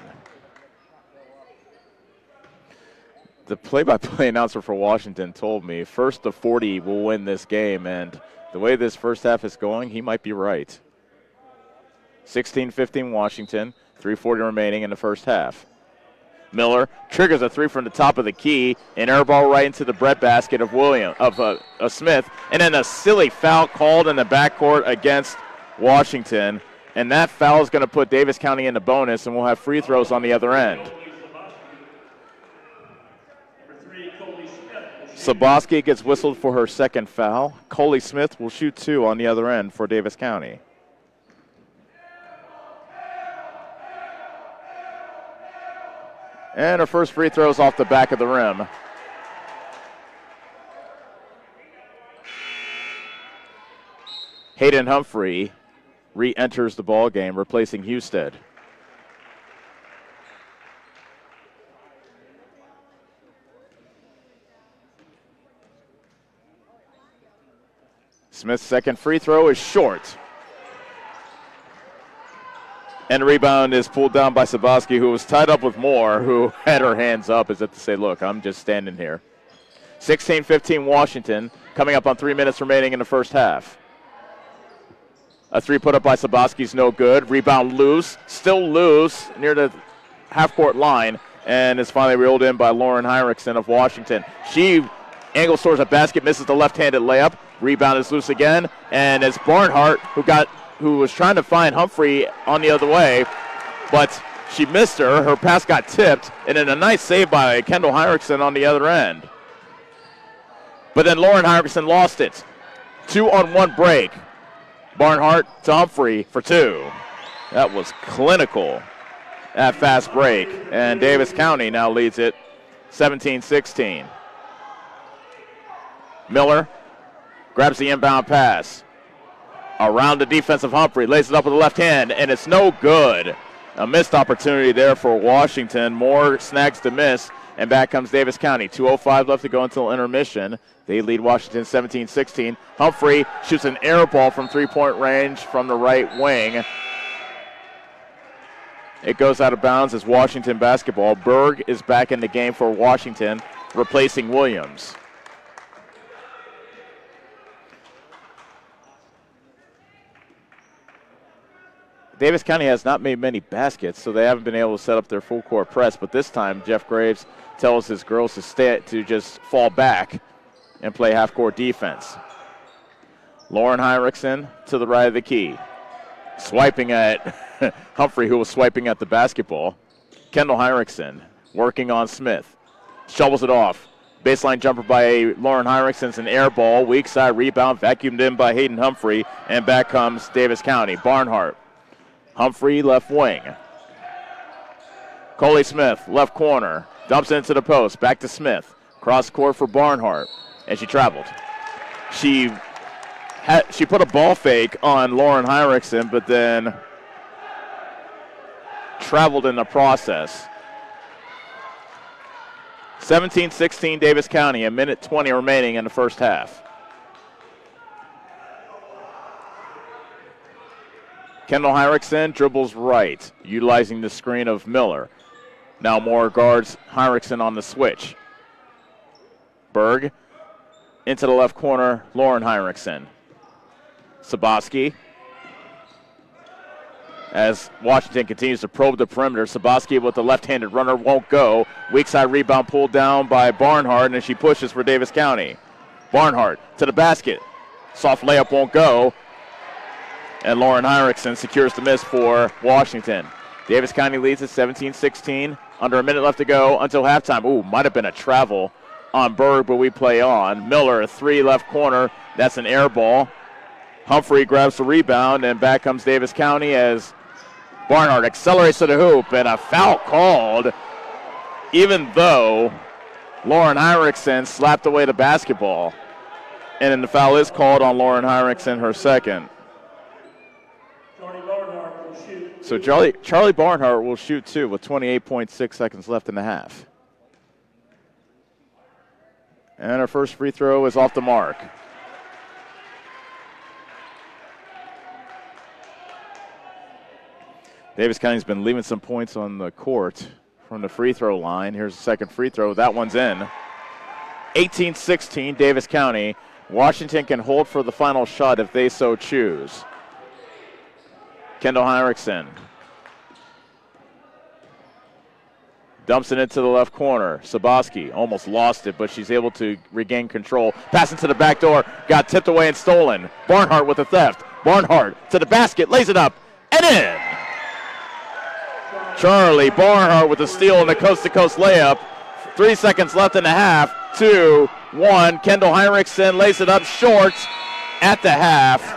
The play-by-play announcer for Washington told me first to 40 will win this game. And the way this first half is going, he might be right. 16-15 Washington. 3:40 remaining in the first half. Miller triggers a three from the top of the key, an air ball right into the breadbasket of Smith, and then a silly foul called in the backcourt against Washington, and that foul is going to put Davis County in the bonus, and we'll have free throws on the other end. Saboski gets whistled for her second foul. Coley Smith will shoot 2 on the other end for Davis County. And her first free throw is off the back of the rim. Hayden Humphrey re-enters the ball game, replacing Husted. Smith's second free throw is short. And the rebound is pulled down by Saboski, who was tied up with Moore, who had her hands up as if to say, look, I'm just standing here. 16-15 Washington, coming up on 3 minutes remaining in the first half. A three put up by Saboski is no good. Rebound loose, still loose near the half-court line, and is finally reeled in by Lauren Heinrichsen of Washington. She angles towards a basket, misses the left-handed layup. Rebound is loose again, and it's Barnhart who was trying to find Humphrey on the other way, but she missed her. Her pass got tipped, and then a nice save by Kendall Heinrichsen on the other end. But then Lauren Heinrichsen lost it. 2-on-1 break. Barnhart to Humphrey for 2. That was clinical, that fast break. And Davis County now leads it 17-16. Miller grabs the inbound pass. Around the defensive Humphrey, lays it up with the left hand, and it's no good. A missed opportunity there for Washington. Moore snags the miss, and back comes Davis County. 2:05 left to go until intermission. They lead Washington 17-16. Humphrey shoots an air ball from three-point range from the right wing. It goes out of bounds as Washington basketball. Berg is back in the game for Washington, replacing Williams. Davis County has not made many baskets, so they haven't been able to set up their full court press. But this time, Jeff Graves tells his girls to just fall back and play half-court defense. Lauren Heinrichsen to the right of the key. Swiping at Humphrey, who was swiping at the basketball. Kendall Heinrichsen working on Smith. Shovels it off. Baseline jumper by Lauren Heinrichsen. An air ball. Weak side rebound. Vacuumed in by Hayden Humphrey. And back comes Davis County. Barnhart. Humphrey left wing. Coley Smith left corner. Dumps into the post. Back to Smith. Cross court for Barnhart. And she traveled. She put a ball fake on Lauren Heinrichsen, but then traveled in the process. 17-16 Davis County. 1:20 remaining in the first half. Kendall Heinrichsen dribbles right, utilizing the screen of Miller. Now Moore guards Heinrichsen on the switch. Berg into the left corner, Lauren Heinrichsen. Saboski. As Washington continues to probe the perimeter, Saboski with the left-handed runner won't go. Weak side rebound pulled down by Barnhart, and she pushes for Davis County. Barnhart to the basket. Soft layup won't go. And Lauren Heinrichsen secures the miss for Washington. Davis County leads at 17-16. Under a minute left to go until halftime. Ooh, might have been a travel on Berg, but we play on. Miller, 3 left corner. That's an air ball. Humphrey grabs the rebound, and back comes Davis County as Barnhart accelerates to the hoop, and a foul called, even though Lauren Heinrichsen slapped away the basketball. And then the foul is called on Lauren Heinrichsen, her second. So Charlie Barnhart will shoot 2 with 28.6 seconds left in the half. And her first free throw is off the mark. Davis County's been leaving some points on the court from the free throw line. Here's the second free throw. That one's in. 18-16, Davis County. Washington can hold for the final shot if they so choose. Kendall Heinrichsen dumps it into the left corner. Saboski almost lost it, but she's able to regain control. Pass into the back door. Got tipped away and stolen. Barnhart with the theft. Barnhart to the basket. Lays it up and in. Charlie Barnhart with the steal and the coast-to-coast layup. 3 seconds left in the half. 2, 1. Kendall Heinrichsen lays it up short at the half.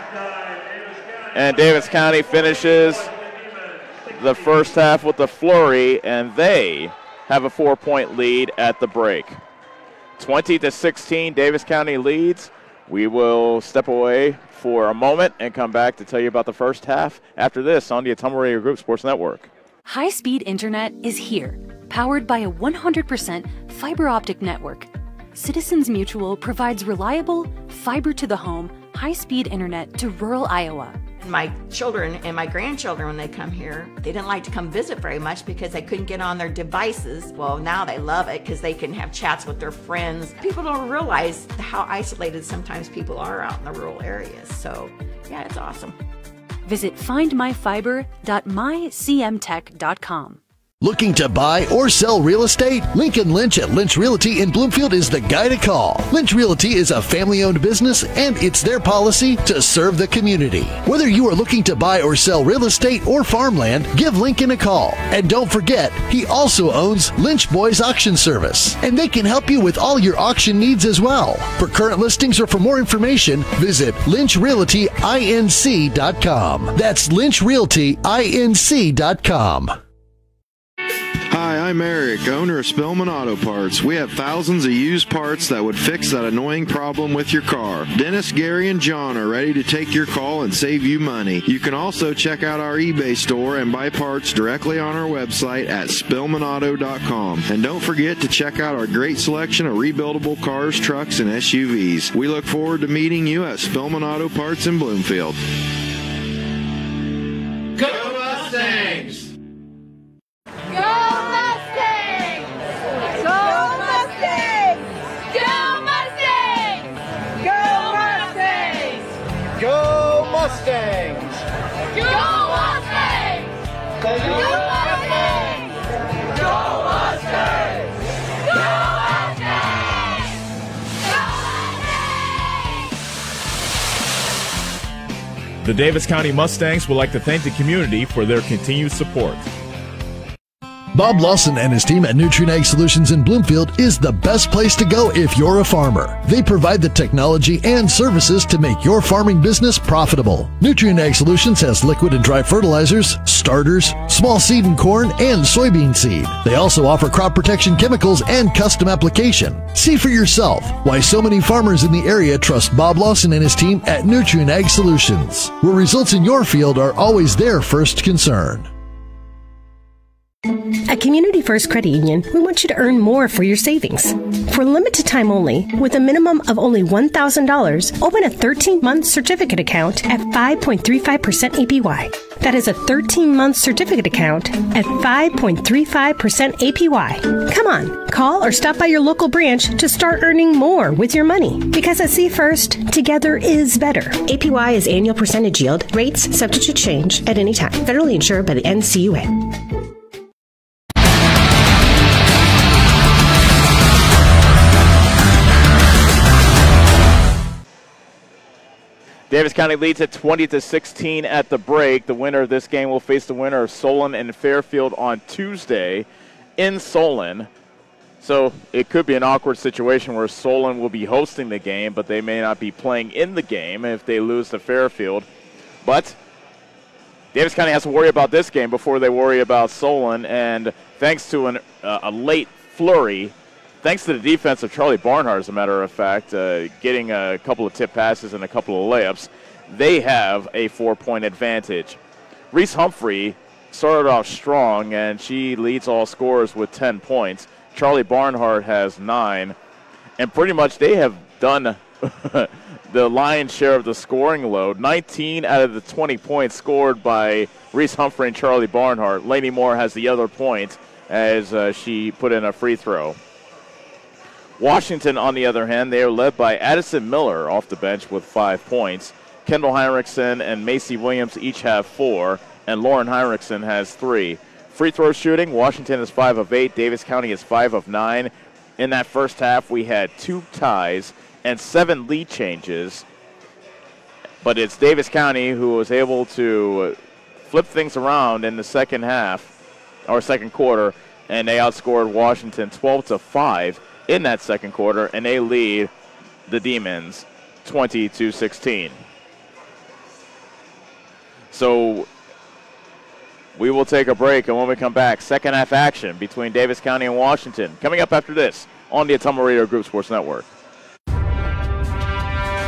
And Davis County finishes the first half with a flurry, and they have a 4-point lead at the break. 20-16, Davis County leads. We will step away for a moment and come back to tell you about the first half after this on the Ottumwa Radio Group Sports Network. High-speed internet is here, powered by a 100% fiber optic network. Citizens Mutual provides reliable, fiber-to-the-home, high-speed internet to rural Iowa. My children and my grandchildren, when they come here, they didn't like to come visit very much because they couldn't get on their devices. Well, now they love it because they can have chats with their friends. People don't realize how isolated sometimes people are out in the rural areas. So, yeah, it's awesome. Visit findmyfiber.mycmtech.com. Looking to buy or sell real estate? Lincoln Lynch at Lynch Realty in Bloomfield is the guy to call. Lynch Realty is a family-owned business, and it's their policy to serve the community. Whether you are looking to buy or sell real estate or farmland, give Lincoln a call. And don't forget, he also owns Lynch Boys Auction Service, and they can help you with all your auction needs as well. For current listings or for more information, visit lynchrealtyinc.com. That's lynchrealtyinc.com. Hi, I'm Eric, owner of Spillman Auto Parts. We have thousands of used parts that would fix that annoying problem with your car. Dennis, Gary, and John are ready to take your call and save you money. You can also check out our eBay store and buy parts directly on our website at SpillmanAuto.com. And don't forget to check out our great selection of rebuildable cars, trucks, and SUVs. We look forward to meeting you at Spillman Auto Parts in Bloomfield. Go Mustangs! Go Mustangs! Go Mustangs! Go Mustangs! Go Mustangs! Go Mustangs! Go Mustangs! Go Mustangs! Go Mustangs! Go Mustangs! The Davis County Mustangs would like to thank the community for their continued support. Bob Lawson and his team at Nutrien Ag Solutions in Bloomfield is the best place to go if you're a farmer. They provide the technology and services to make your farming business profitable. Nutrien Ag Solutions has liquid and dry fertilizers, starters, small seed and corn, and soybean seed. They also offer crop protection chemicals and custom application. See for yourself why so many farmers in the area trust Bob Lawson and his team at Nutrien Ag Solutions, where results in your field are always their first concern. At Community First Credit Union, we want you to earn more for your savings. For a limited time only, with a minimum of only $1,000, open a 13-month certificate account at 5.35% APY. That is a 13-month certificate account at 5.35% APY. Come on, call or stop by your local branch to start earning more with your money. Because at C First, together is better. APY is annual percentage yield. Rates subject to change at any time. Federally insured by the NCUA. Davis County leads at 20-16 at the break. The winner of this game will face the winner of Solon and Fairfield on Tuesday in Solon. So it could be an awkward situation where Solon will be hosting the game, but they may not be playing in the game if they lose to Fairfield. But Davis County has to worry about this game before they worry about Solon, and thanks to a late flurry, thanks to the defense of Charlie Barnhart, as a matter of fact, getting a couple of tip passes and a couple of layups, they have a 4-point advantage. Reese Humphrey started off strong, and she leads all scorers with 10 points. Charlie Barnhart has 9, and pretty much they have done the lion's share of the scoring load. 19 out of the 20 points scored by Reese Humphrey and Charlie Barnhart. Lainey Moore has the other point as she put in a free throw. Washington, on the other hand, they are led by Addison Miller off the bench with 5 points. Kendall Heinrichsen and Macy Williams each have 4, and Lauren Heinrichsen has 3. Free throw shooting, Washington is 5 of 8. Davis County is 5 of 9. In that first half, we had 2 ties and 7 lead changes. But it's Davis County who was able to flip things around in the second half, or second quarter, and they outscored Washington 12-5 in that second quarter, and they lead the Demons 20-16. So we will take a break, and when we come back, second half action between Davis County and Washington. Coming up after this on the Ottumwa Radio Group Sports Network.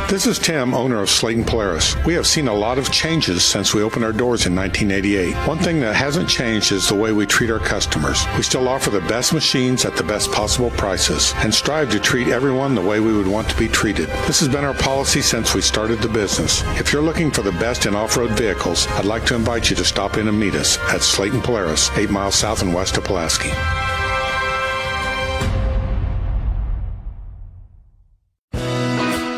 This is Tim, owner of Slayton Polaris. We have seen a lot of changes since we opened our doors in 1988. One thing that hasn't changed is the way we treat our customers. We still offer the best machines at the best possible prices and strive to treat everyone the way we would want to be treated. This has been our policy since we started the business. If you're looking for the best in off-road vehicles, I'd like to invite you to stop in and meet us at Slayton Polaris, 8 miles south and west of Pulaski.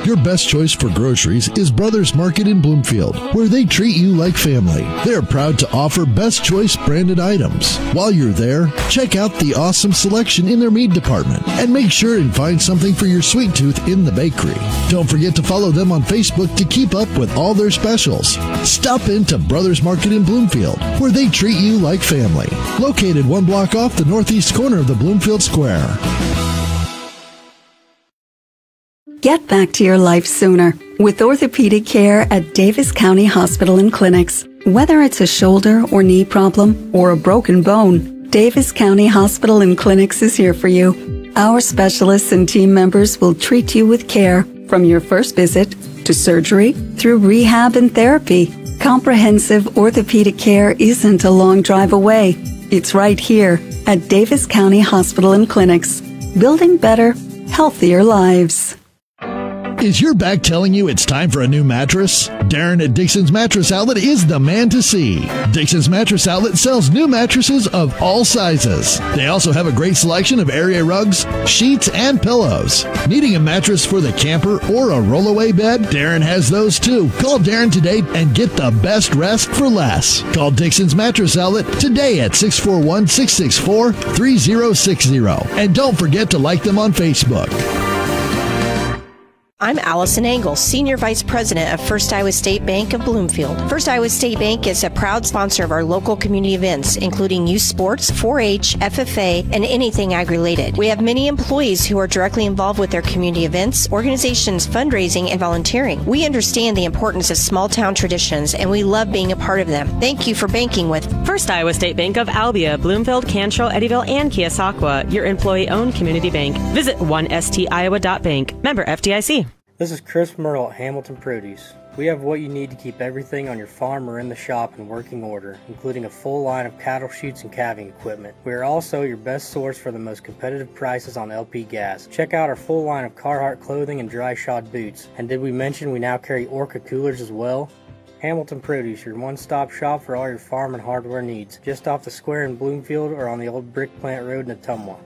Your best choice for groceries is Brothers Market in Bloomfield, where they treat you like family. They're proud to offer Best Choice branded items. While you're there, check out the awesome selection in their meat department and make sure and find something for your sweet tooth in the bakery. Don't forget to follow them on Facebook to keep up with all their specials. Stop into Brothers Market in Bloomfield, where they treat you like family. Located 1 block off the northeast corner of the Bloomfield Square. Get back to your life sooner with orthopedic care at Davis County Hospital and Clinics. Whether it's a shoulder or knee problem or a broken bone, Davis County Hospital and Clinics is here for you. Our specialists and team members will treat you with care from your first visit to surgery through rehab and therapy. Comprehensive orthopedic care isn't a long drive away. It's right here at Davis County Hospital and Clinics, building better, healthier lives. Is your back telling you it's time for a new mattress? Darren at Dixon's Mattress Outlet is the man to see. Dixon's Mattress Outlet sells new mattresses of all sizes. They also have a great selection of area rugs, sheets, and pillows. Needing a mattress for the camper or a rollaway bed? Darren has those too. Call Darren today and get the best rest for less. Call Dixon's Mattress Outlet today at 641-664-3060. And don't forget to like them on Facebook. I'm Allison Engel, Senior Vice President of First Iowa State Bank of Bloomfield. First Iowa State Bank is a proud sponsor of our local community events, including youth sports, 4-H, FFA, and anything ag-related. We have many employees who are directly involved with their community events, organizations, fundraising, and volunteering. We understand the importance of small-town traditions, and we love being a part of them. Thank you for banking with First Iowa State Bank of Albia, Bloomfield, Cantrell, Eddyville, and Keosauqua, your employee-owned community bank. Visit 1stiowa.bank. Member FDIC. This is Chris Myrtle at Hamilton Produce. We have what you need to keep everything on your farm or in the shop in working order, including a full line of cattle chutes and calving equipment. We are also your best source for the most competitive prices on LP gas. Check out our full line of Carhartt clothing and dry shod boots. And did we mention we now carry Orca coolers as well? Hamilton Produce, your one-stop shop for all your farm and hardware needs, just off the square in Bloomfield or on the old Brick Plant Road in Ottumwa.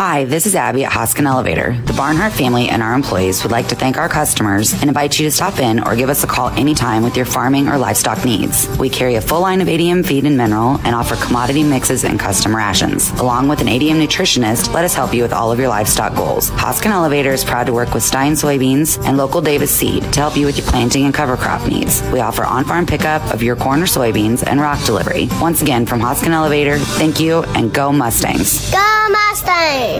Hi, this is Abby at Hoskin Elevator. The Barnhart family and our employees would like to thank our customers and invite you to stop in or give us a call anytime with your farming or livestock needs. We carry a full line of ADM feed and mineral and offer commodity mixes and custom rations. Along with an ADM nutritionist, let us help you with all of your livestock goals. Hoskin Elevator is proud to work with Stein Soybeans and local Davis Seed to help you with your planting and cover crop needs. We offer on-farm pickup of your corn or soybeans and rock delivery. Once again, from Hoskin Elevator, thank you and go Mustangs. Go Mustang!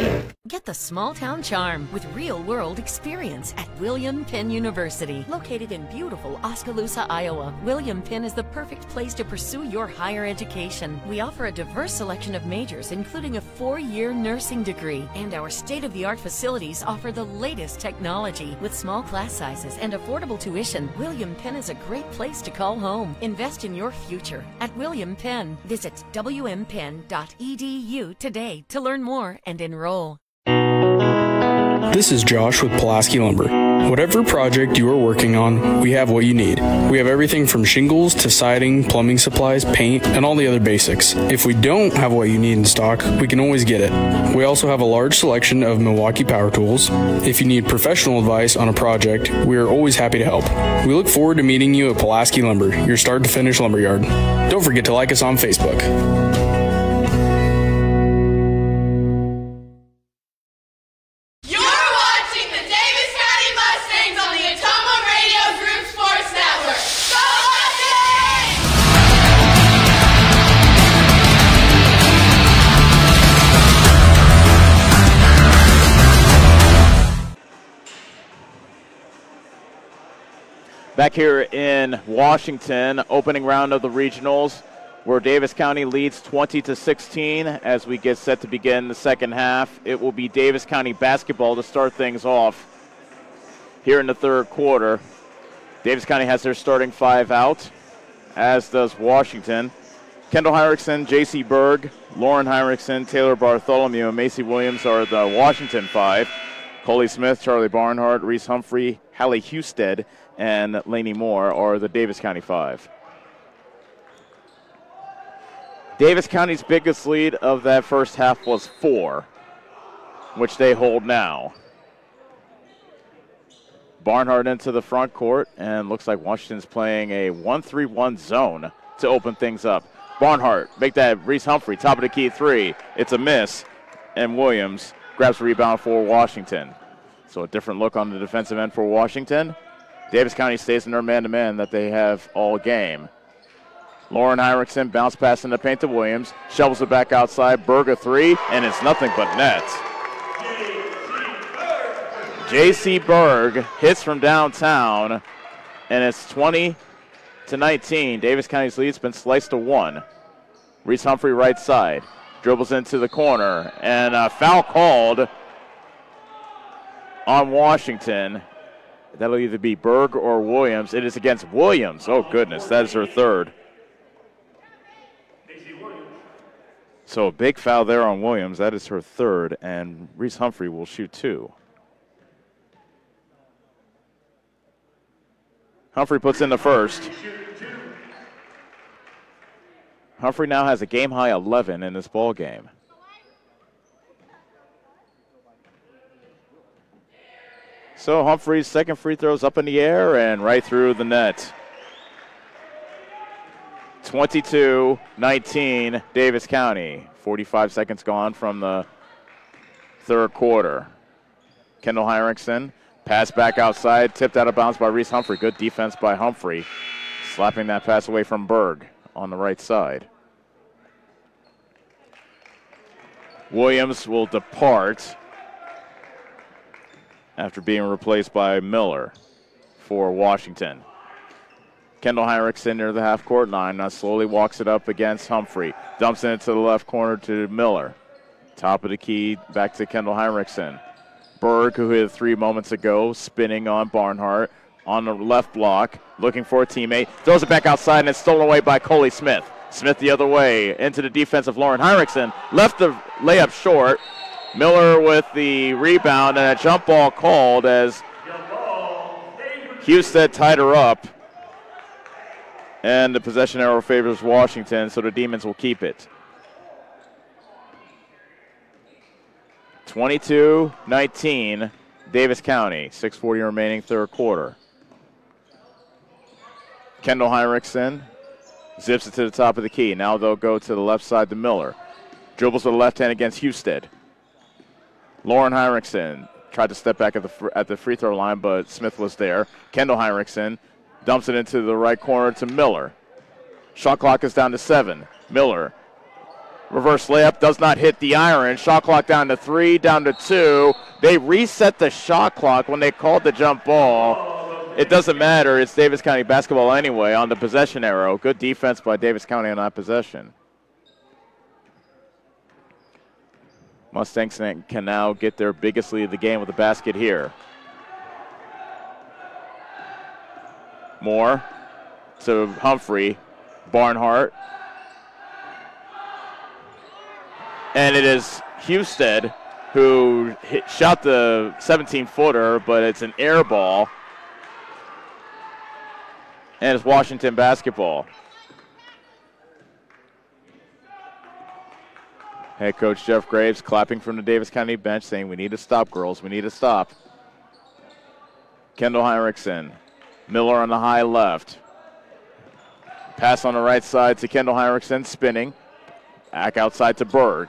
Get the small town charm with real-world experience at William Penn University. Located in beautiful Oskaloosa, Iowa, William Penn is the perfect place to pursue your higher education. We offer a diverse selection of majors, including a 4-year nursing degree, and our state-of-the-art facilities offer the latest technology. With small class sizes and affordable tuition, William Penn is a great place to call home. Invest in your future at William Penn. Visit wmpenn.edu today to learn more and enroll. This is Josh with Pulaski Lumber. Whatever project you are working on, we have what you need. We have everything from shingles to siding, plumbing supplies, paint, and all the other basics. If we don't have what you need in stock, we can always get it. We also have a large selection of Milwaukee power tools. If you need professional advice on a project, we are always happy to help. We look forward to meeting you at Pulaski Lumber, your start to finish lumberyard. Don't forget to like us on Facebook. Back here in Washington, opening round of the regionals, where Davis County leads 20-16 as we get set to begin the second half. It will be Davis County basketball to start things off here in the third quarter. Davis County has their starting 5 out, as does Washington. Kendall Heinrichsen, J.C. Berg, Lauren Heinrichsen, Taylor Bartholomew, and Macy Williams are the Washington 5. Coley Smith, Charlie Barnhart, Reese Humphrey, Hallie Husted, and Laney Moore are the Davis County 5. Davis County's biggest lead of that first half was 4, which they hold now. Barnhart into the front court, and looks like Washington's playing a 1-3-1 zone to open things up. Barnhart, make that Reese Humphrey, top of the key 3. It's a miss, and Williams grabs the rebound for Washington. So a different look on the defensive end for Washington. Davis County stays in their man-to-man that they have all game. Lauren Heinrichsen bounce pass in the paint to Williams. Shovels it back outside. Berg a 3, and it's nothing but net. J.C. Berg hits from downtown, and it's 20-19. Davis County's lead's been sliced to 1. Reese Humphrey right side. Dribbles into the corner, and a foul called on Washington. That'll either be Berg or Williams. It is against Williams. Oh, goodness, that is her third. So a big foul there on Williams. That is her third, and Reese Humphrey will shoot 2. Humphrey puts in the first. Humphrey now has a game-high 11 in this ball game. So Humphrey's second free throw's up in the air and right through the net. 22-19, Davis County. 45 seconds gone from the third quarter. Kendall Heinrichsen, pass back outside, tipped out of bounds by Reese Humphrey. Good defense by Humphrey, slapping that pass away from Berg on the right side. Williams will depart after being replaced by Miller for Washington. Kendall Heinrichsen near the half-court line. Now slowly walks it up against Humphrey. Dumps it into the left corner to Miller. Top of the key, back to Kendall Heinrichsen. Berg, who hit 3 moments ago, spinning on Barnhart on the left block, looking for a teammate. Throws it back outside, and it's stolen away by Coley Smith. Smith the other way into the defense of Lauren Heinrichsen. Left the layup short. Miller with the rebound, and a jump ball called as Husted tied her up. And the possession arrow favors Washington, so the Demons will keep it. 22-19, Davis County. 6:40 remaining, third quarter. Kendall Heinrichsen zips it to the top of the key. Now they'll go to the left side to Miller. Dribbles with the left hand against Husted. Lauren Heinrichsen tried to step back at the free throw line, but Smith was there. Kendall Heinrichsen dumps it into the right corner to Miller. Shot clock is down to 7. Miller, reverse layup, does not hit the iron. Shot clock down to 3, down to 2. They reset the shot clock when they called the jump ball. It doesn't matter. It's Davis County basketball anyway on the possession arrow. Good defense by Davis County on that possession. Mustangs can now get their biggest lead of the game with a basket here. Moore to Humphrey. Barnhart. And it is Husted who shot the 17-footer, but it's an air ball. And it's Washington basketball. Head coach Jeff Graves clapping from the Davis County bench saying, we need to stop, girls. We need to stop. Kendall Heinrichsen. Miller on the high left. Pass on the right side to Kendall Heinrichsen, spinning. Back outside to Berg.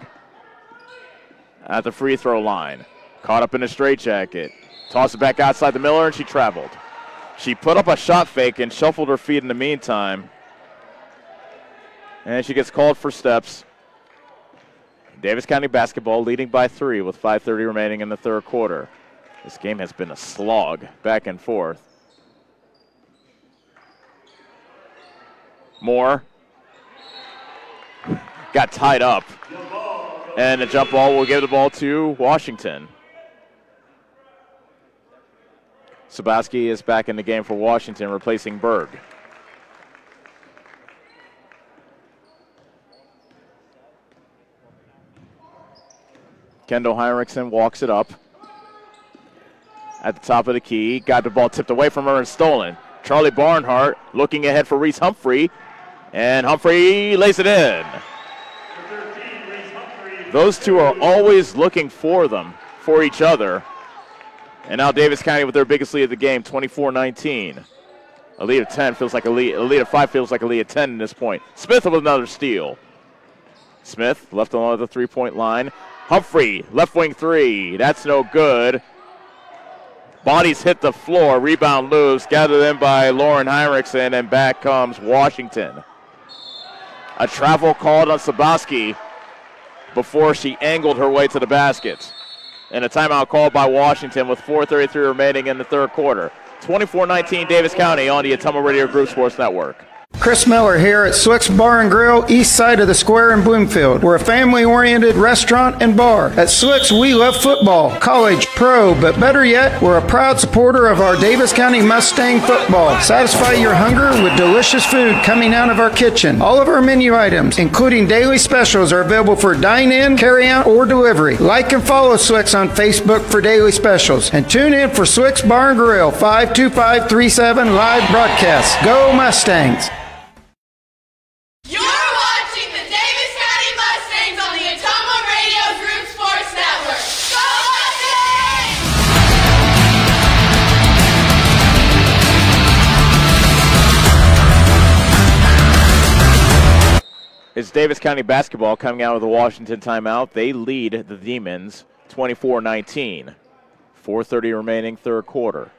At the free throw line. Caught up in a straitjacket. Toss it back outside to Miller, and she traveled. She put up a shot fake and shuffled her feet in the meantime. And she gets called for steps. Davis County basketball leading by 3 with 5:30 remaining in the third quarter. This game has been a slog back and forth. Moore got tied up. And the jump ball will give the ball to Washington. Sabaski is back in the game for Washington, replacing Berg. Kendall Heinrichsen walks it up at the top of the key. Got the ball tipped away from her and stolen. Charlie Barnhart looking ahead for Reese Humphrey. And Humphrey lays it in. Those two are always looking for each other. And now Davis County with their biggest lead of the game, 24-19. A lead of 10 feels like a lead of 5 feels like a lead of 10 at this point. Smith with another steal. Smith left along the three-point line. Humphrey, left wing 3. That's no good. Bodies hit the floor. Rebound loose. Gathered in by Lauren Heinrichsen, and back comes Washington. A travel called on Sabaski before she angled her way to the basket. And a timeout called by Washington with 4:33 remaining in the third quarter. 24-19 Davis County on the Atomo Radio Group Sports Network. Chris Miller here at Swick's Bar and Grill, east side of the square in Bloomfield. We're a family-oriented restaurant and bar. At Swick's, we love football, college, pro, but better yet, we're a proud supporter of our Davis County Mustang football. Satisfy your hunger with delicious food coming out of our kitchen. All of our menu items, including daily specials, are available for dine-in, carry-out, or delivery. Like and follow Swick's on Facebook for daily specials. And tune in for Swick's Bar and Grill, 52537 live broadcast. Go Mustangs! You're watching the Davis County Mustangs on the Atomo Radio Group Sports Network. Go Mustangs! It's Davis County basketball coming out of the Washington timeout. They lead the Demons 24-19. 4:30 remaining third quarter.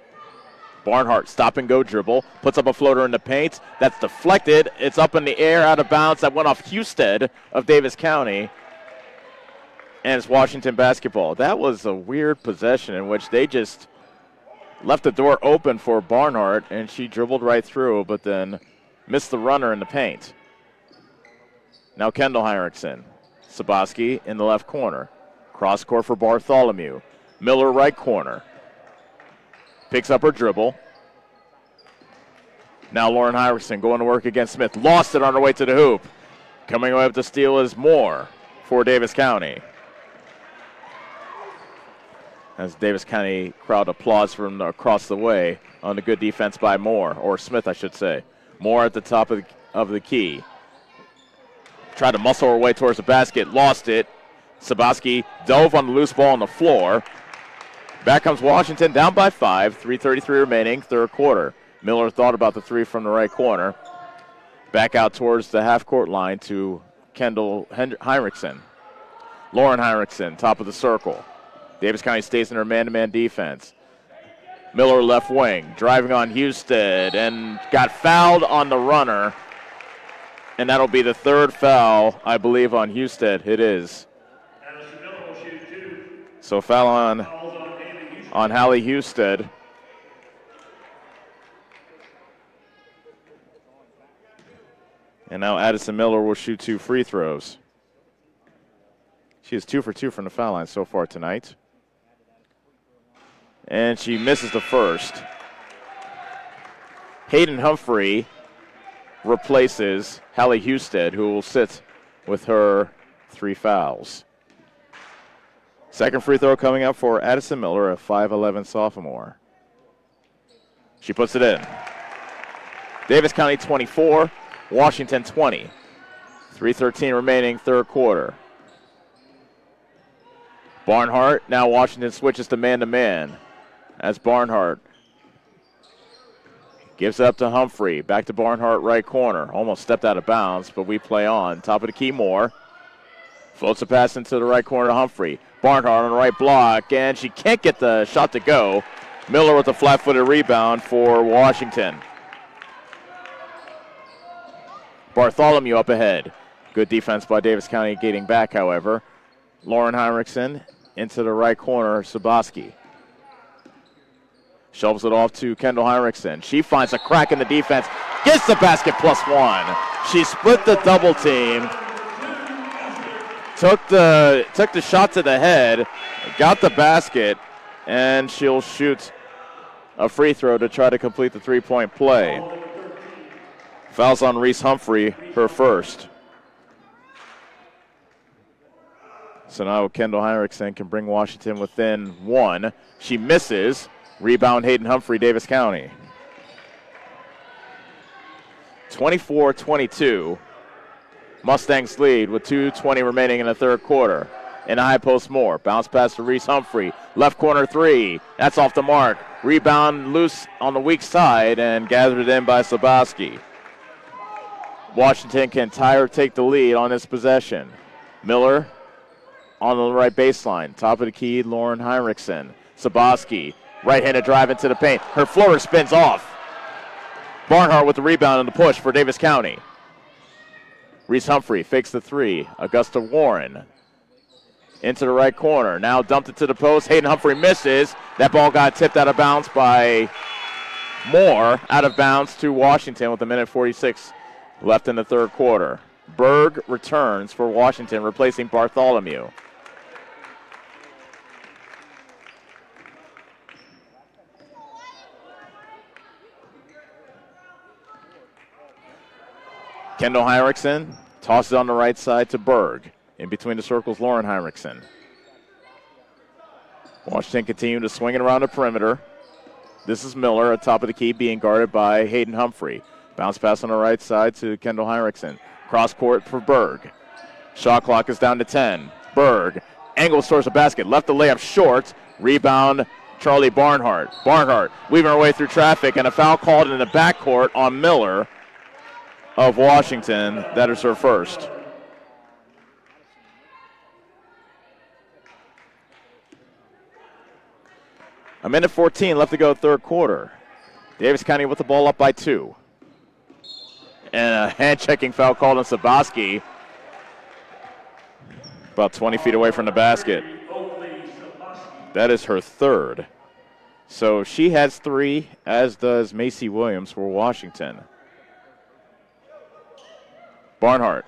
Barnhart stop-and-go dribble, puts up a floater in the paint. That's deflected. It's up in the air, out of bounds. That went off Husted of Davis County. And it's Washington basketball. That was a weird possession in which they just left the door open for Barnhart, and she dribbled right through, but then missed the runner in the paint. Now Kendall Heinrichsen. Sabaski in the left corner. Cross court for Bartholomew. Miller right corner. Picks up her dribble. Now Lauren Heinrichsen going to work against Smith. Lost it on her way to the hoop. Coming away with the steal is Moore for Davis County. As Davis County crowd applauds from across the way on the good defense by Moore, or Smith I should say. Moore at the top of the key. Tried to muscle her way towards the basket. Lost it. Sabaski dove on the loose ball on the floor. Back comes Washington, down by 5, 3:33 remaining, third quarter. Miller thought about the three from the right corner. Back out towards the half-court line to Kendall Heinrichsen. Lauren Heinrichsen, top of the circle. Davis County stays in her man-to-man defense. Miller left wing, driving on Husted, and got fouled on the runner. And that'll be the third foul, I believe, on Husted. It is. So foul on Hallie Husted. And now Addison Miller will shoot 2 free throws. She is 2 for 2 from the foul line so far tonight. And she misses the first. Hayden Humphrey replaces Hallie Husted, who will sit with her 3 fouls. Second free throw coming up for Addison Miller, a 5'11 sophomore. She puts it in. Davis County 24, Washington 20. 3:13 remaining, third quarter. Barnhart, now Washington switches to man-to-man as Barnhart gives it up to Humphrey. Back to Barnhart, right corner. Almost stepped out of bounds, but we play on. Top of the key, Moore. Floats a pass into the right corner to Humphrey. Barnhart on the right block, and she can't get the shot to go. Miller with a flat-footed rebound for Washington. Bartholomew up ahead. Good defense by Davis County getting back, however. Lauren Heinrichsen into the right corner, Sabaski. Shovels it off to Kendall Heinrichsen. She finds a crack in the defense, gets the basket +1. She split the double team. Took the shot to the head, got the basket, and she'll shoot a free throw to try to complete the three-point play. Fouls on Reese Humphrey, her first. So now Kendall Heinrichsen can bring Washington within 1. She misses. Rebound Hayden Humphrey, Davis County. 24-22. Mustangs lead with 2:20 remaining in the third quarter. In a high post, Moore. Bounce pass to Reese Humphrey. Left corner 3. That's off the mark. Rebound loose on the weak side and gathered in by Sabaski. Washington can tie or take the lead on this possession. Miller on the right baseline. Top of the key, Lauren Heinrichsen. Sabaski, right-handed drive into the paint. Her floater spins off. Barnhart with the rebound and the push for Davis County. Reese Humphrey fakes the 3. Augusta Warren into the right corner. Now dumped it to the post. Hayden Humphrey misses. That ball got tipped out of bounds by Moore. Out of bounds to Washington with 1:46 left in the third quarter. Berg returns for Washington, replacing Bartholomew. Kendall Heinrichsen tosses on the right side to Berg. In between the circles, Lauren Heinrichsen. Washington continue to swing it around the perimeter. This is Miller at top of the key, being guarded by Hayden Humphrey. Bounce pass on the right side to Kendall Heinrichsen. Cross court for Berg. Shot clock is down to 10. Berg angles towards the basket. Left the layup short. Rebound, Charlie Barnhart. Barnhart weaving her way through traffic, and a foul called in the backcourt on Miller of Washington. That is her first. A minute 14 left to go third quarter. Davis County with the ball up by 2. And a hand-checking foul called on Sabaski. About 20 feet away from the basket. That is her third. So she has 3, as does Macy Williams for Washington. Barnhart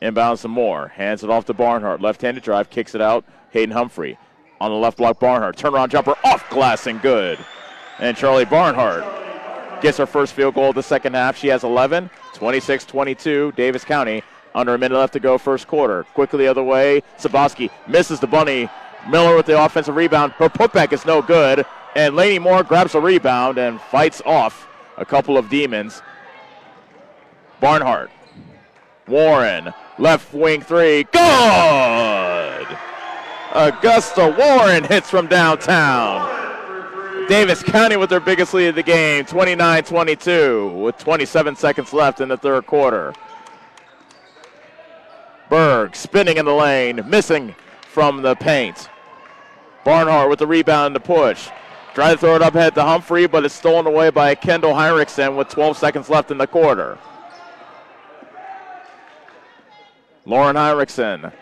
inbounds some more. Hands it off to Barnhart. Left-handed drive, kicks it out. Hayden Humphrey on the left block. Barnhart. Turnaround jumper off glass and good. And Charlie Barnhart gets her first field goal of the second half. She has 11. 26-22. Davis County under a minute left to go first quarter. Quickly the other way. Sabaski misses the bunny. Miller with the offensive rebound. Her putback is no good. And Lainey Moore grabs the rebound and fights off a couple of demons. Barnhart. Warren, left wing 3, good! Augusta Warren hits from downtown. Davis County with their biggest lead of the game, 29-22, with 27 seconds left in the third quarter. Berg spinning in the lane, missing from the paint. Barnhart with the rebound and the push. Try to throw it up ahead to Humphrey, but it's stolen away by Kendall Heinrichsen with 12 seconds left in the quarter. Lauren Heinrichsen,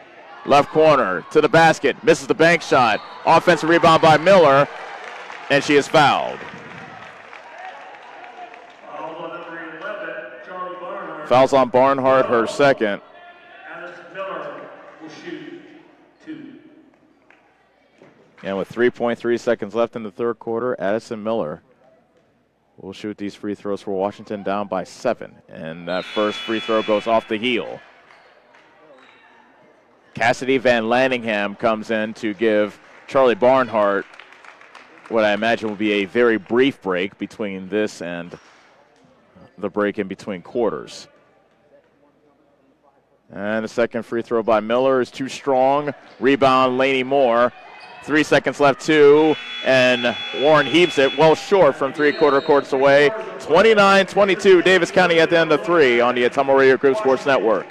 left corner to the basket, misses the bank shot. Offensive rebound by Miller, and she is fouled. Fouls on Barnhart, her second. Miller will shoot 2. And with 3.3 seconds left in the third quarter, Addison Miller will shoot these free throws for Washington, down by 7. And that first free throw goes off the heel. Cassidy Van Lanningham comes in to give Charlie Barnhart what I imagine will be a very brief break between this and the break in between quarters. And the second free throw by Miller is too strong. Rebound, Laney Moore. 3 seconds left, too, and Warren heaps it well short from three-quarter courts away. 29-22, Davis County at the end of 3 on the Atomo Radio Group Sports Network.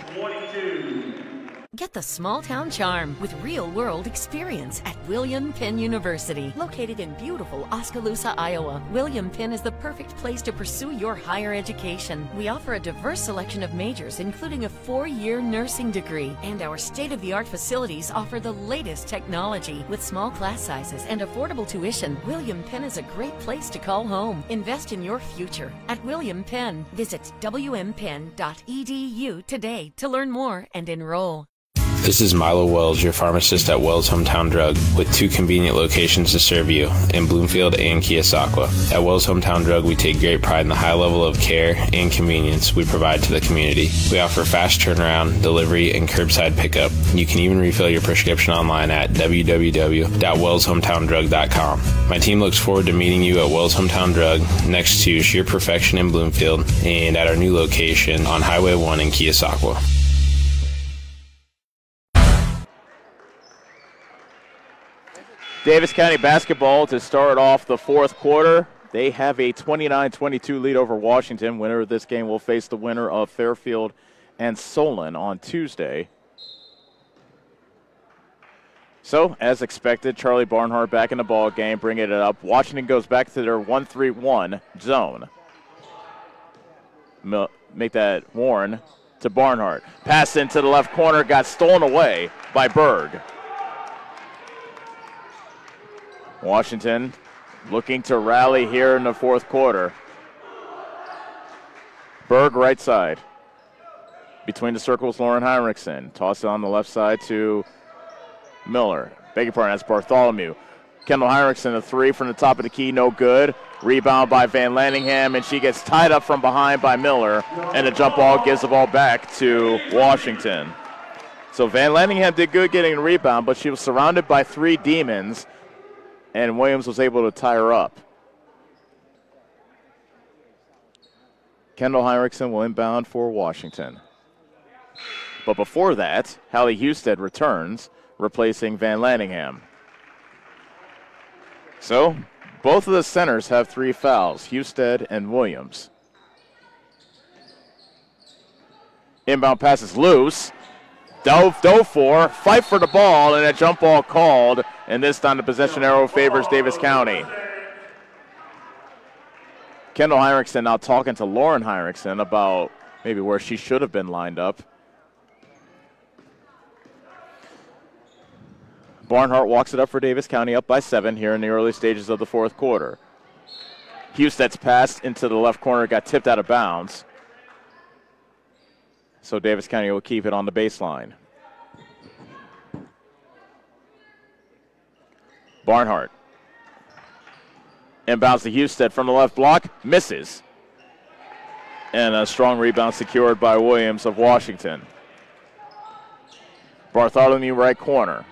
Get the small town charm with real-world experience at William Penn University. Located in beautiful Oskaloosa, Iowa, William Penn is the perfect place to pursue your higher education. We offer a diverse selection of majors, including a 4-year nursing degree. And our state-of-the-art facilities offer the latest technology. With small class sizes and affordable tuition, William Penn is a great place to call home. Invest in your future at William Penn. Visit wmpenn.edu today to learn more and enroll. This is Milo Wells, your pharmacist at Wells Hometown Drug, with 2 convenient locations to serve you in Bloomfield and Keosauqua. At Wells Hometown Drug, we take great pride in the high level of care and convenience we provide to the community. We offer fast turnaround, delivery, and curbside pickup. You can even refill your prescription online at www.wellshometown.drug.com. My team looks forward to meeting you at Wells Hometown Drug next to Sheer Perfection in Bloomfield and at our new location on Highway 1 in Keosauqua. Davis County basketball to start off the fourth quarter. They have a 29-22 lead over Washington. Winner of this game will face the winner of Fairfield and Solon on Tuesday. So, as expected, Charlie Barnhart back in the ball game, bringing it up. Washington goes back to their 1-3-1 zone. Make that Warren to Barnhart. Pass into the left corner, got stolen away by Berg. Washington looking to rally here in the fourth quarter. Berg right side. Between the circles, Lauren Heinrichsen. Toss it on the left side to Miller. Beg your pardon, that's Bartholomew. Kendall Heinrichsen, a 3 from the top of the key, no good. Rebound by Van Lanningham, and she gets tied up from behind by Miller. And the jump ball gives the ball back to Washington. So Van Lanningham did good getting the rebound, but she was surrounded by 3 demons, and Williams was able to tie her up. Kendall Heinrichsen will inbound for Washington. But before that, Hallie Husted returns, replacing Van Lanningham. So, both of the centers have 3 fouls, Husted and Williams. Inbound pass is loose. Dove for, fight for the ball, and a jump ball called. And this time the possession arrow favors Davis County. Kendall Heinrichsen now talking to Lauren Heinrichsen about maybe where she should have been lined up. Barnhart walks it up for Davis County, up by 7 here in the early stages of the fourth quarter. Husted's pass into the left corner got tipped out of bounds. So Davis County will keep it on the baseline. Barnhart inbounds to Husted from the left block, misses. And a strong rebound secured by Williams of Washington. Bartholomew right corner,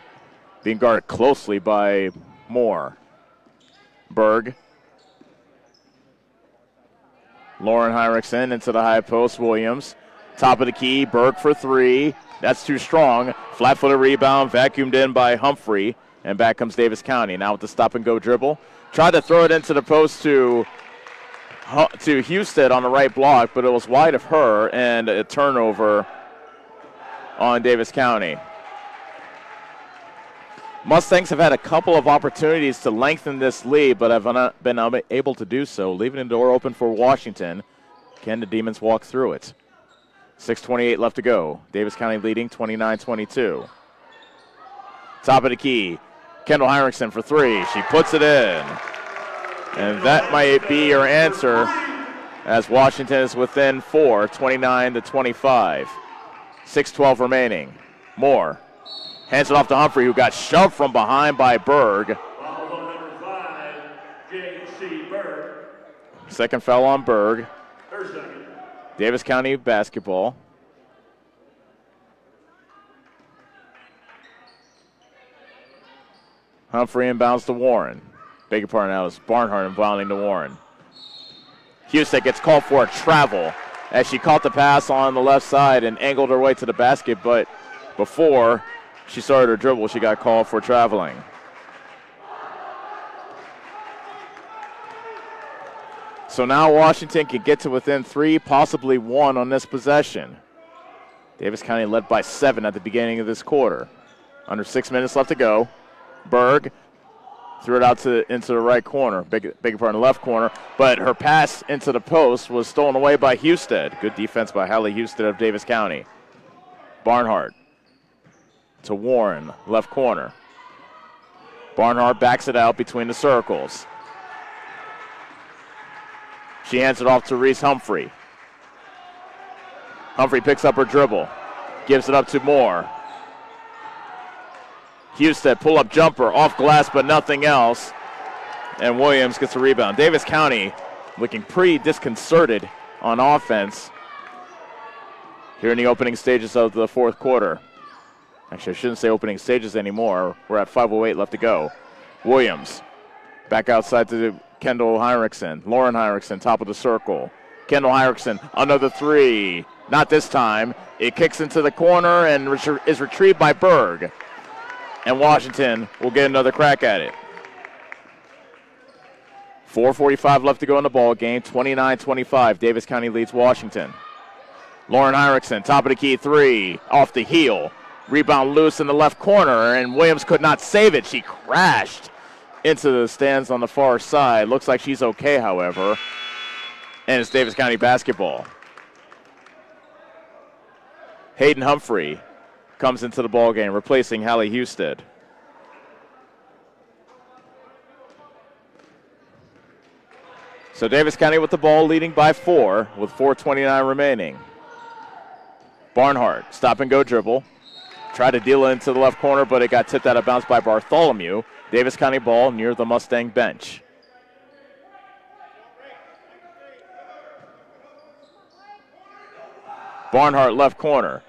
being guarded closely by Moore. Berg. Lauren Heinrichsen into the high post, Williams. Top of the key, Berg for three. That's too strong. Flat-footed rebound, vacuumed in by Humphrey. And back comes Davis County. Now with the stop-and-go dribble. Tried to throw it into the post to Husted on the right block, but it was wide of her, and a turnover on Davis County. Mustangs have had a couple of opportunities to lengthen this lead, but have not been able to do so, leaving the door open for Washington. Can the Demons walk through it? 6:28 left to go. Davis County leading 29-22. Top of the key, Kendall Heinrichsen for three. She puts it in. And that might be your answer, as Washington is within 4, 29-25. 6:12 remaining. Moore hands it off to Humphrey, who got shoved from behind by Berg. Foul on number 5, J.C. Berg. Second foul on Berg. Her second. Davis County basketball. Humphrey inbounds to Warren. Beg your pardon, that was Barnhart inbounding to Warren. Husted gets called for a travel as she caught the pass on the left side and angled her way to the basket, but before she started her dribble, she got called for traveling. So now Washington can get to within 3, possibly 1 on this possession. Davis County led by 7 at the beginning of this quarter. Under 6 minutes left to go. Berg threw it out into the right corner, beg your pardon, left corner, but her pass into the post was stolen away by Husted. Good defense by Hallie Husted of Davis County. Barnhart to Warren, left corner. Barnhart backs it out between the circles. She hands it off to Reese Humphrey. Humphrey picks up her dribble, gives it up to Moore. Husted, pull-up jumper, off glass but nothing else. And Williams gets a rebound. Davis County looking pretty disconcerted on offense here in the opening stages of the fourth quarter. Actually, I shouldn't say opening stages anymore. We're at 5:08 left to go. Williams back outside to Kendall Heinrichsen. Lauren Heinrichsen, top of the circle. Kendall Heinrichsen, another three. Not this time. It kicks into the corner and is retrieved by Berg. And Washington will get another crack at it. 4:45 left to go in the ball game. 29-25. Davis County leads Washington. Lauren Heinrichsen, top of the key three, off the heel. Rebound loose in the left corner, and Williams could not save it. She crashed into the stands on the far side. Looks like she's okay, however. And it's Davis County basketball. Hayden Humphrey comes into the ball game, replacing Hallie Husted. So Davis County with the ball, leading by 4 with 4:29 remaining. Barnhart, stop and go dribble. Tried to deal it into the left corner, but it got tipped out of bounds by Bartholomew. Davis County ball near the Mustang bench. Barnhart left corner.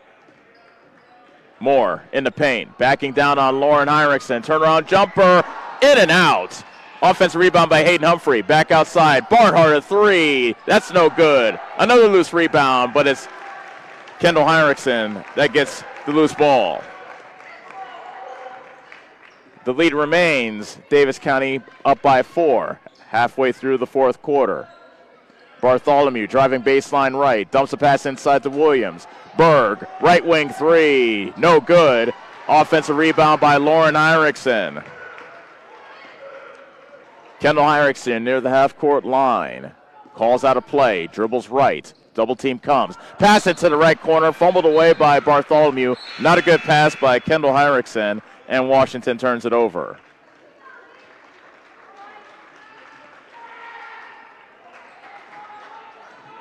Moore in the paint, backing down on Lauren Heinrichsen. Turnaround jumper, in and out. Offensive rebound by Hayden Humphrey. Back outside, Barnhart a three. That's no good. Another loose rebound, but it's Kendall Heinrichsen that gets the loose ball. The lead remains Davis County up by 4, halfway through the fourth quarter. Bartholomew driving baseline right, dumps a pass inside to Williams. Berg, right wing three, no good. Offensive rebound by Lauren Heinrichsen. Kendall Heinrichsen near the half-court line. Calls out a play, dribbles right. Double team comes. Pass it to the right corner, fumbled away by Bartholomew. Not a good pass by Kendall Heinrichsen, and Washington turns it over.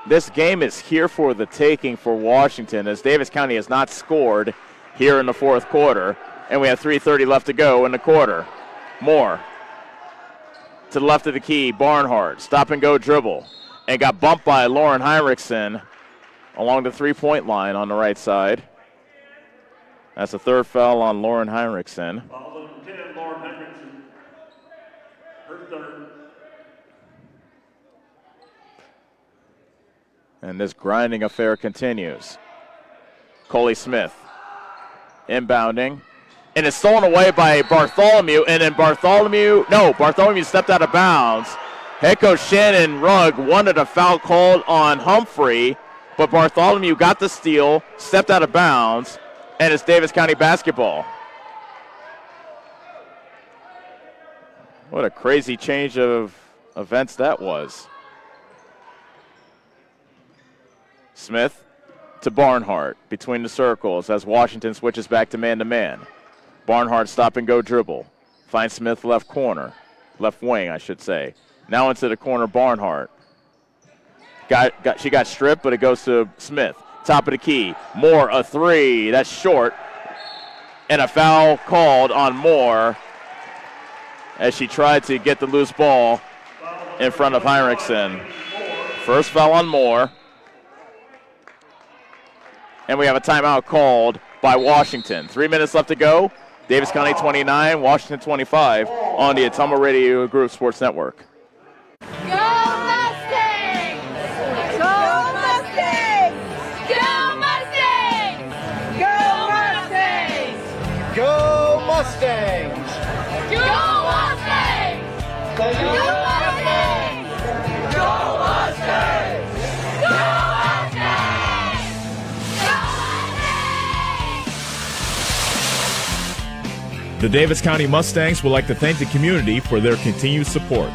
This game is here for the taking for Washington, as Davis County has not scored here in the fourth quarter, and we have 3:30 left to go in the quarter. Moore to the left of the key, Barnhart, stop and go dribble, and got bumped by Lauren Heinrichsen along the three-point line on the right side. That's the third foul on Lauren Heinrichsen. Foul on 10, Lauren Heinrichsen. Her third. And this grinding affair continues. Coley Smith inbounding. And it's stolen away by Bartholomew. And then Bartholomew stepped out of bounds. Head coach Shannon Rugg wanted a foul called on Humphrey, but Bartholomew got the steal, stepped out of bounds, and it's Davis County basketball. What a crazy change of events that was. Smith to Barnhart between the circles as Washington switches back to man-to-man. Barnhart stop and go dribble. Finds Smith left corner. Left wing, I should say. Now into the corner, Barnhart. She got stripped, but it goes to Smith. Top of the key. Moore, a three. That's short. And a foul called on Moore as she tried to get the loose ball in front of Heinrichsen. First foul on Moore. And we have a timeout called by Washington. 3 minutes left to go. Davis County 29, Washington 25 on the Ottumwa Radio Group Sports Network. Go Mustangs! Go Mustangs! Go Mustangs! Go Mustangs! Go Mustangs! Go Mustangs! Go Mustangs! Go Mustangs! Go Mustangs! The Davis County Mustangs would like to thank the community for their continued support.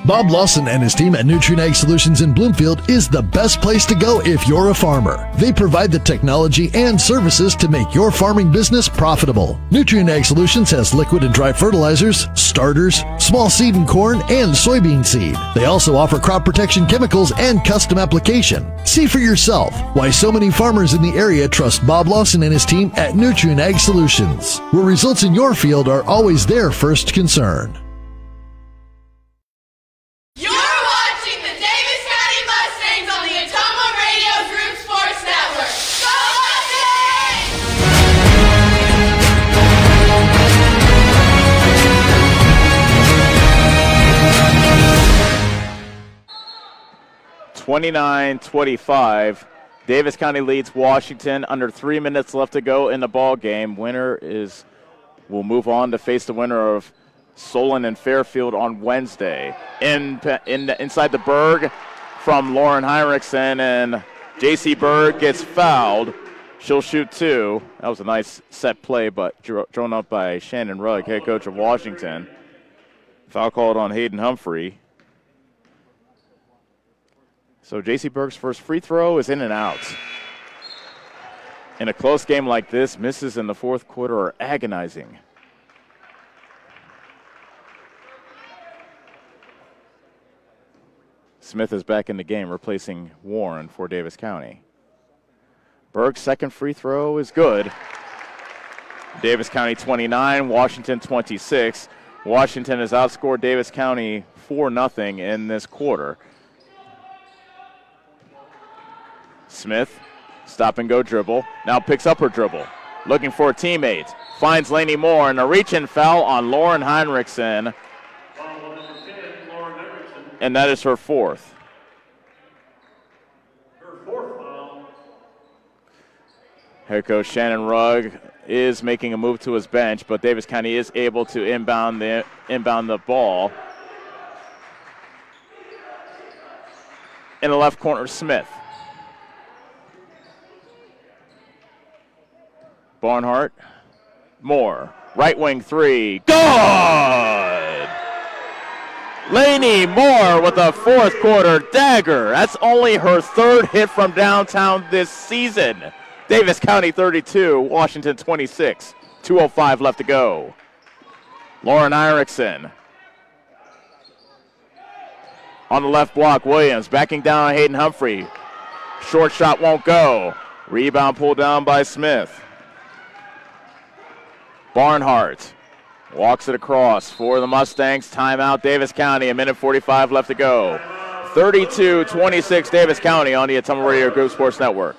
Bob Lawson and his team at Nutrien Ag Solutions in Bloomfield is the best place to go if you're a farmer. They provide the technology and services to make your farming business profitable. Nutrien Ag Solutions has liquid and dry fertilizers, starters, small seed and corn, and soybean seed. They also offer crop protection chemicals and custom application. See for yourself why so many farmers in the area trust Bob Lawson and his team at Nutrien Ag Solutions, where results in your field are always their first concern. On the Ottumwa Radio Group Sports Network. Go Mustangs! 29-25. Davis County leads Washington. Under 3 minutes left to go in the ball game. Winner will move on to face the winner of Solon and Fairfield on Wednesday. Inside the Berg from Lauren Heinrichsen, and J.C. Berg gets fouled. She'll shoot two. That was a nice set play, but drawn up by Shannon Rugg, head coach of Washington. Foul called on Hayden Humphrey. So J.C. Berg's first free throw is in and out. In a close game like this, misses in the fourth quarter are agonizing. Smith is back in the game, replacing Warren for Davis County. Berg's second free throw is good. Davis County 29, Washington 26. Washington has outscored Davis County 4-0 in this quarter. Smith, stop and go dribble. Now picks up her dribble. Looking for a teammate. Finds Lainey Moore, and a reach-in foul on Lauren Heinrichsen. And that is her fourth. Head coach Shannon Rugg is making a move to his bench, but Davis County is able to inbound the ball. In the left corner, Smith. Barnhart. Moore. Right wing three. Good! Lainey Moore with a fourth quarter dagger. That's only her third hit from downtown this season. Davis County 32, Washington 26. 2:05 left to go. Lauren Heinrichsen. On the left block, Williams backing down on Hayden Humphrey. Short shot won't go. Rebound pulled down by Smith. Barnhart walks it across for the Mustangs. Timeout, Davis County. 1:45 left to go. 32-26 Davis County on the Ottumwa Radio Group Sports Network.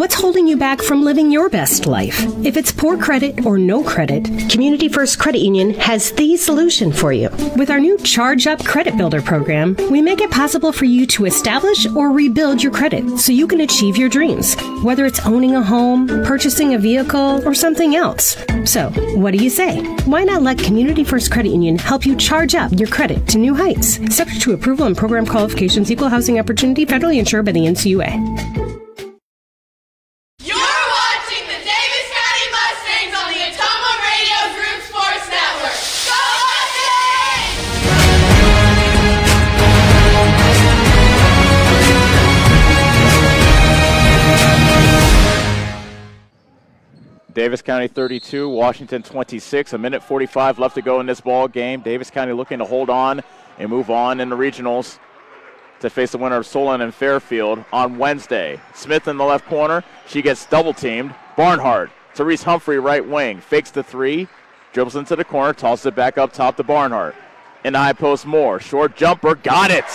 What's holding you back from living your best life? If it's poor credit or no credit, Community First Credit Union has the solution for you. With our new Charge Up Credit Builder program, we make it possible for you to establish or rebuild your credit so you can achieve your dreams, whether it's owning a home, purchasing a vehicle, or something else. So, what do you say? Why not let Community First Credit Union help you charge up your credit to new heights? Subject to approval and program qualifications, equal housing opportunity, federally insured by the NCUA. Davis County 32, Washington 26. A minute 45 left to go in this ball game. Davis County looking to hold on and move on in the regionals to face the winner of Solon and Fairfield on Wednesday. Smith in the left corner. She gets double teamed. Barnhart to Reese Humphrey, right wing. Fakes the three. Dribbles into the corner. Tosses it back up top to Barnhart. In the high post, Moore. Short jumper. Got it.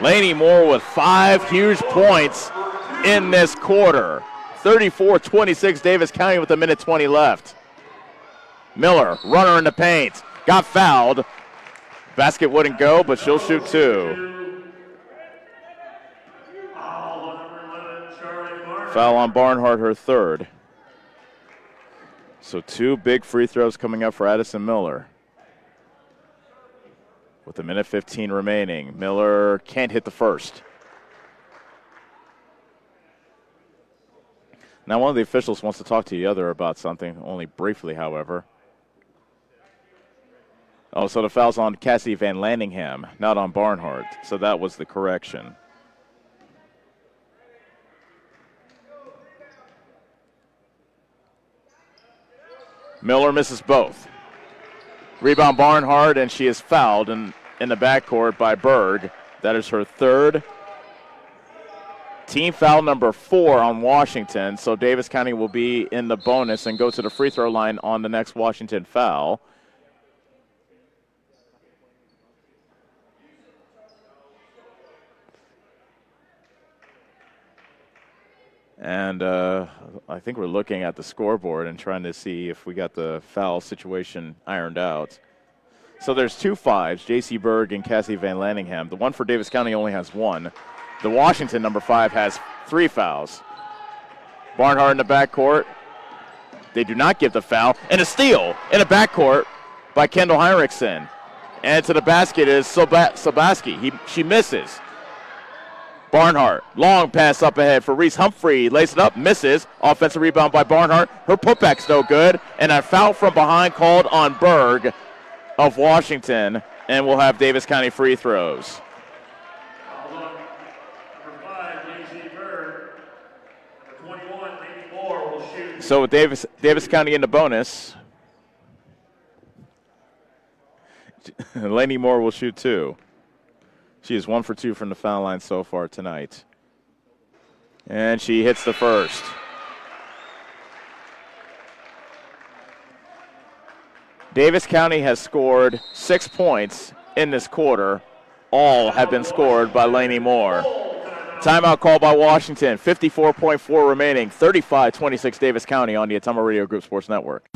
Lainey Moore with 5 huge points in this quarter. 34-26, Davis County with a minute 20 left. Miller, runner in the paint, got fouled. Basket wouldn't go, but she'll shoot 2. Foul on Barnhart, her 3rd. So 2 big free throws coming up for Addison Miller. With a minute 15 remaining, Miller can't hit the first. Now, one of the officials wants to talk to the other about something, only briefly, however. Oh, so the foul's on Cassie Van Landingham, not on Barnhart. So that was the correction. Miller misses both. Rebound Barnhart, and she is fouled in the backcourt by Berg. That is her 3rd. Team foul number 4 on Washington, so Davis County will be in the bonus and go to the free throw line on the next Washington foul. And I think we're looking at the scoreboard and trying to see if we got the foul situation ironed out. So there's 2 5s, J.C. Berg and Cassie Van Landingham. The one for Davis County only has 1. The Washington number 5 has 3 fouls. Barnhart in the backcourt. They do not give the foul. And a steal in the backcourt by Kendall Heinrichsen. And to the basket is Sobaski. She misses. Barnhart, long pass up ahead for Reese Humphrey. Lays it up, misses. Offensive rebound by Barnhart. Her putback's no good. And a foul from behind called on Berg of Washington. And we'll have Davis County free throws. So with Davis County in the bonus, Lainey Moore will shoot 2. She is 1 for 2 from the foul line so far tonight. And she hits the first. Davis County has scored 6 points in this quarter. All have been scored by Lainey Moore. Timeout call by Washington. 54.4 remaining. 35-26 Davis County on the Ottumwa Radio Group Sports Network.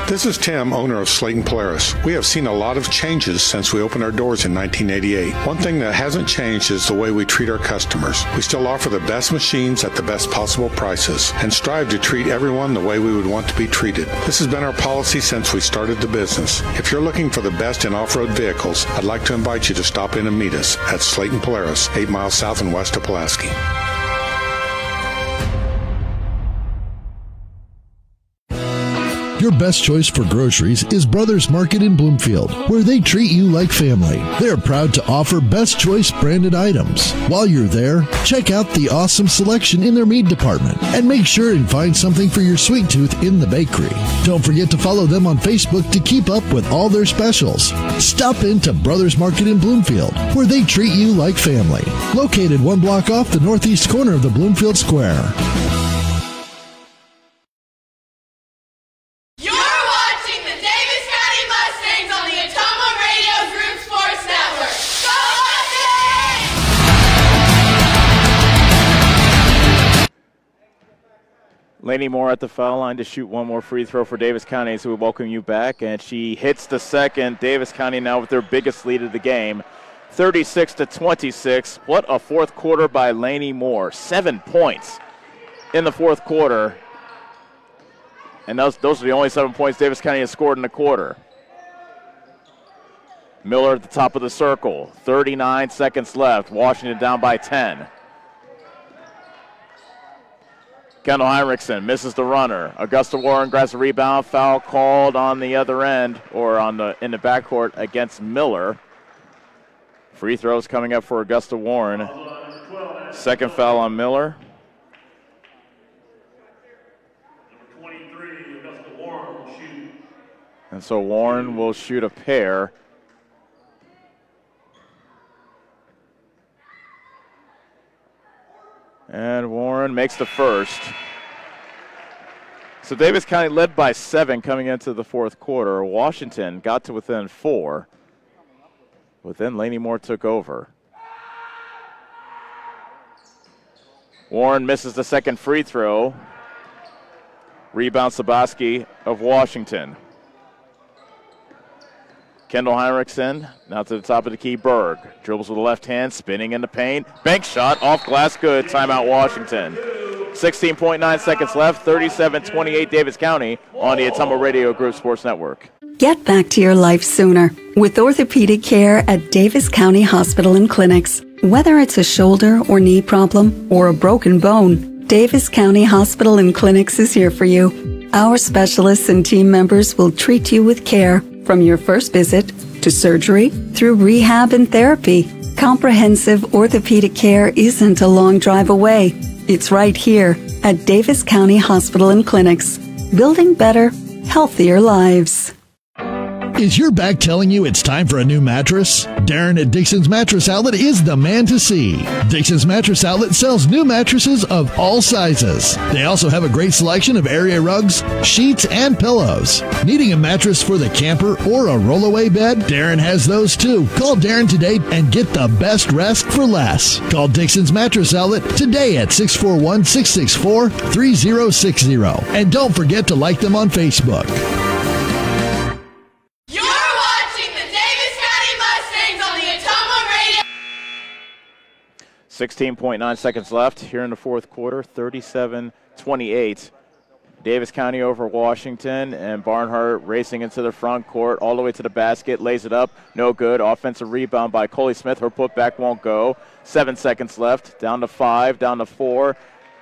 This is Tim, owner of Slayton Polaris. We have seen a lot of changes since we opened our doors in 1988. One thing that hasn't changed is the way we treat our customers. We still offer the best machines at the best possible prices and strive to treat everyone the way we would want to be treated. This has been our policy since we started the business. If you're looking for the best in off-road vehicles, I'd like to invite you to stop in and meet us at Slayton Polaris, 8 miles south and west of Pulaski. Your best choice for groceries is Brothers Market in Bloomfield, where they treat you like family. They're proud to offer Best Choice branded items. While you're there, check out the awesome selection in their meat department and make sure and find something for your sweet tooth in the bakery. Don't forget to follow them on Facebook to keep up with all their specials. Stop into Brothers Market in Bloomfield, where they treat you like family. Located 1 block off the northeast corner of the Bloomfield Square. Laney Moore at the foul line to shoot one more free throw for Davis County, so we welcome you back. And she hits the second. Davis County now with their biggest lead of the game, 36-26. What a fourth quarter by Laney Moore. 7 points in the fourth quarter. And those are the only 7 points Davis County has scored in the quarter. Miller at the top of the circle. 39 seconds left. Washington down by 10. Kendall Heinrichsen misses the runner. Augusta Warren grabs the rebound. Foul called on the other end, or in the backcourt against Miller. Free throws coming up for Augusta Warren. Second foul on Miller. And so Warren will shoot a pair. And Warren makes the first. So Davis County led by 7 coming into the fourth quarter. Washington got to within 4. But then Laney Moore took over. Warren misses the second free throw. Rebound Sabaski of Washington. Kendall Heinrichsen now to the top of the key. Berg dribbles with the left hand, spinning in the paint. Bank shot off glass, good. Timeout Washington. 16.9 seconds left. 37-28 Davis County on the Ottumwa Radio Group Sports Network. Get back to your life sooner with orthopedic care at Davis County Hospital and Clinics. Whether it's a shoulder or knee problem or a broken bone, Davis County Hospital and Clinics is here for you. Our specialists and team members will treat you with care from your first visit to surgery through rehab and therapy. Comprehensive orthopedic care isn't a long drive away. It's right here at Davis County Hospital and Clinics, building better, healthier lives. Is your back telling you it's time for a new mattress? Darren at Dixon's Mattress Outlet is the man to see. Dixon's Mattress Outlet sells new mattresses of all sizes. They also have a great selection of area rugs, sheets, and pillows. Needing a mattress for the camper or a rollaway bed? Darren has those too. Call Darren today and get the best rest for less. Call Dixon's Mattress Outlet today at 641-664-3060. And don't forget to like them on Facebook. 16.9 seconds left here in the fourth quarter, 37-28. Davis County over Washington, and Barnhart racing into the front court all the way to the basket, lays it up, no good. Offensive rebound by Coley Smith. Her putback won't go. 7 seconds left, down to 5, down to 4,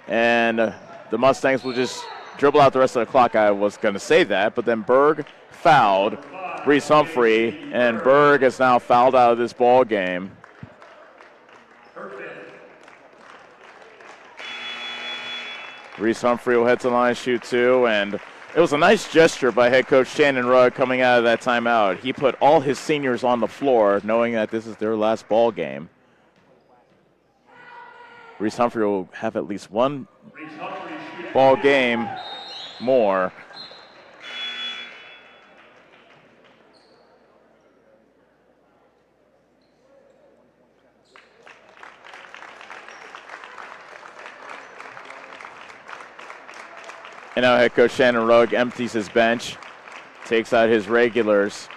and the Mustangs will just dribble out the rest of the clock. I was going to say that, but then Berg fouled Reese Humphrey, and Berg is now fouled out of this ball game. Reese Humphrey will head to the line, shoot 2, and it was a nice gesture by head coach Shannon Rugg coming out of that timeout. He put all his seniors on the floor, knowing that this is their last ball game. Reese Humphrey will have at least one ball game more. And now head coach Shannon Rugg empties his bench, takes out his regulars,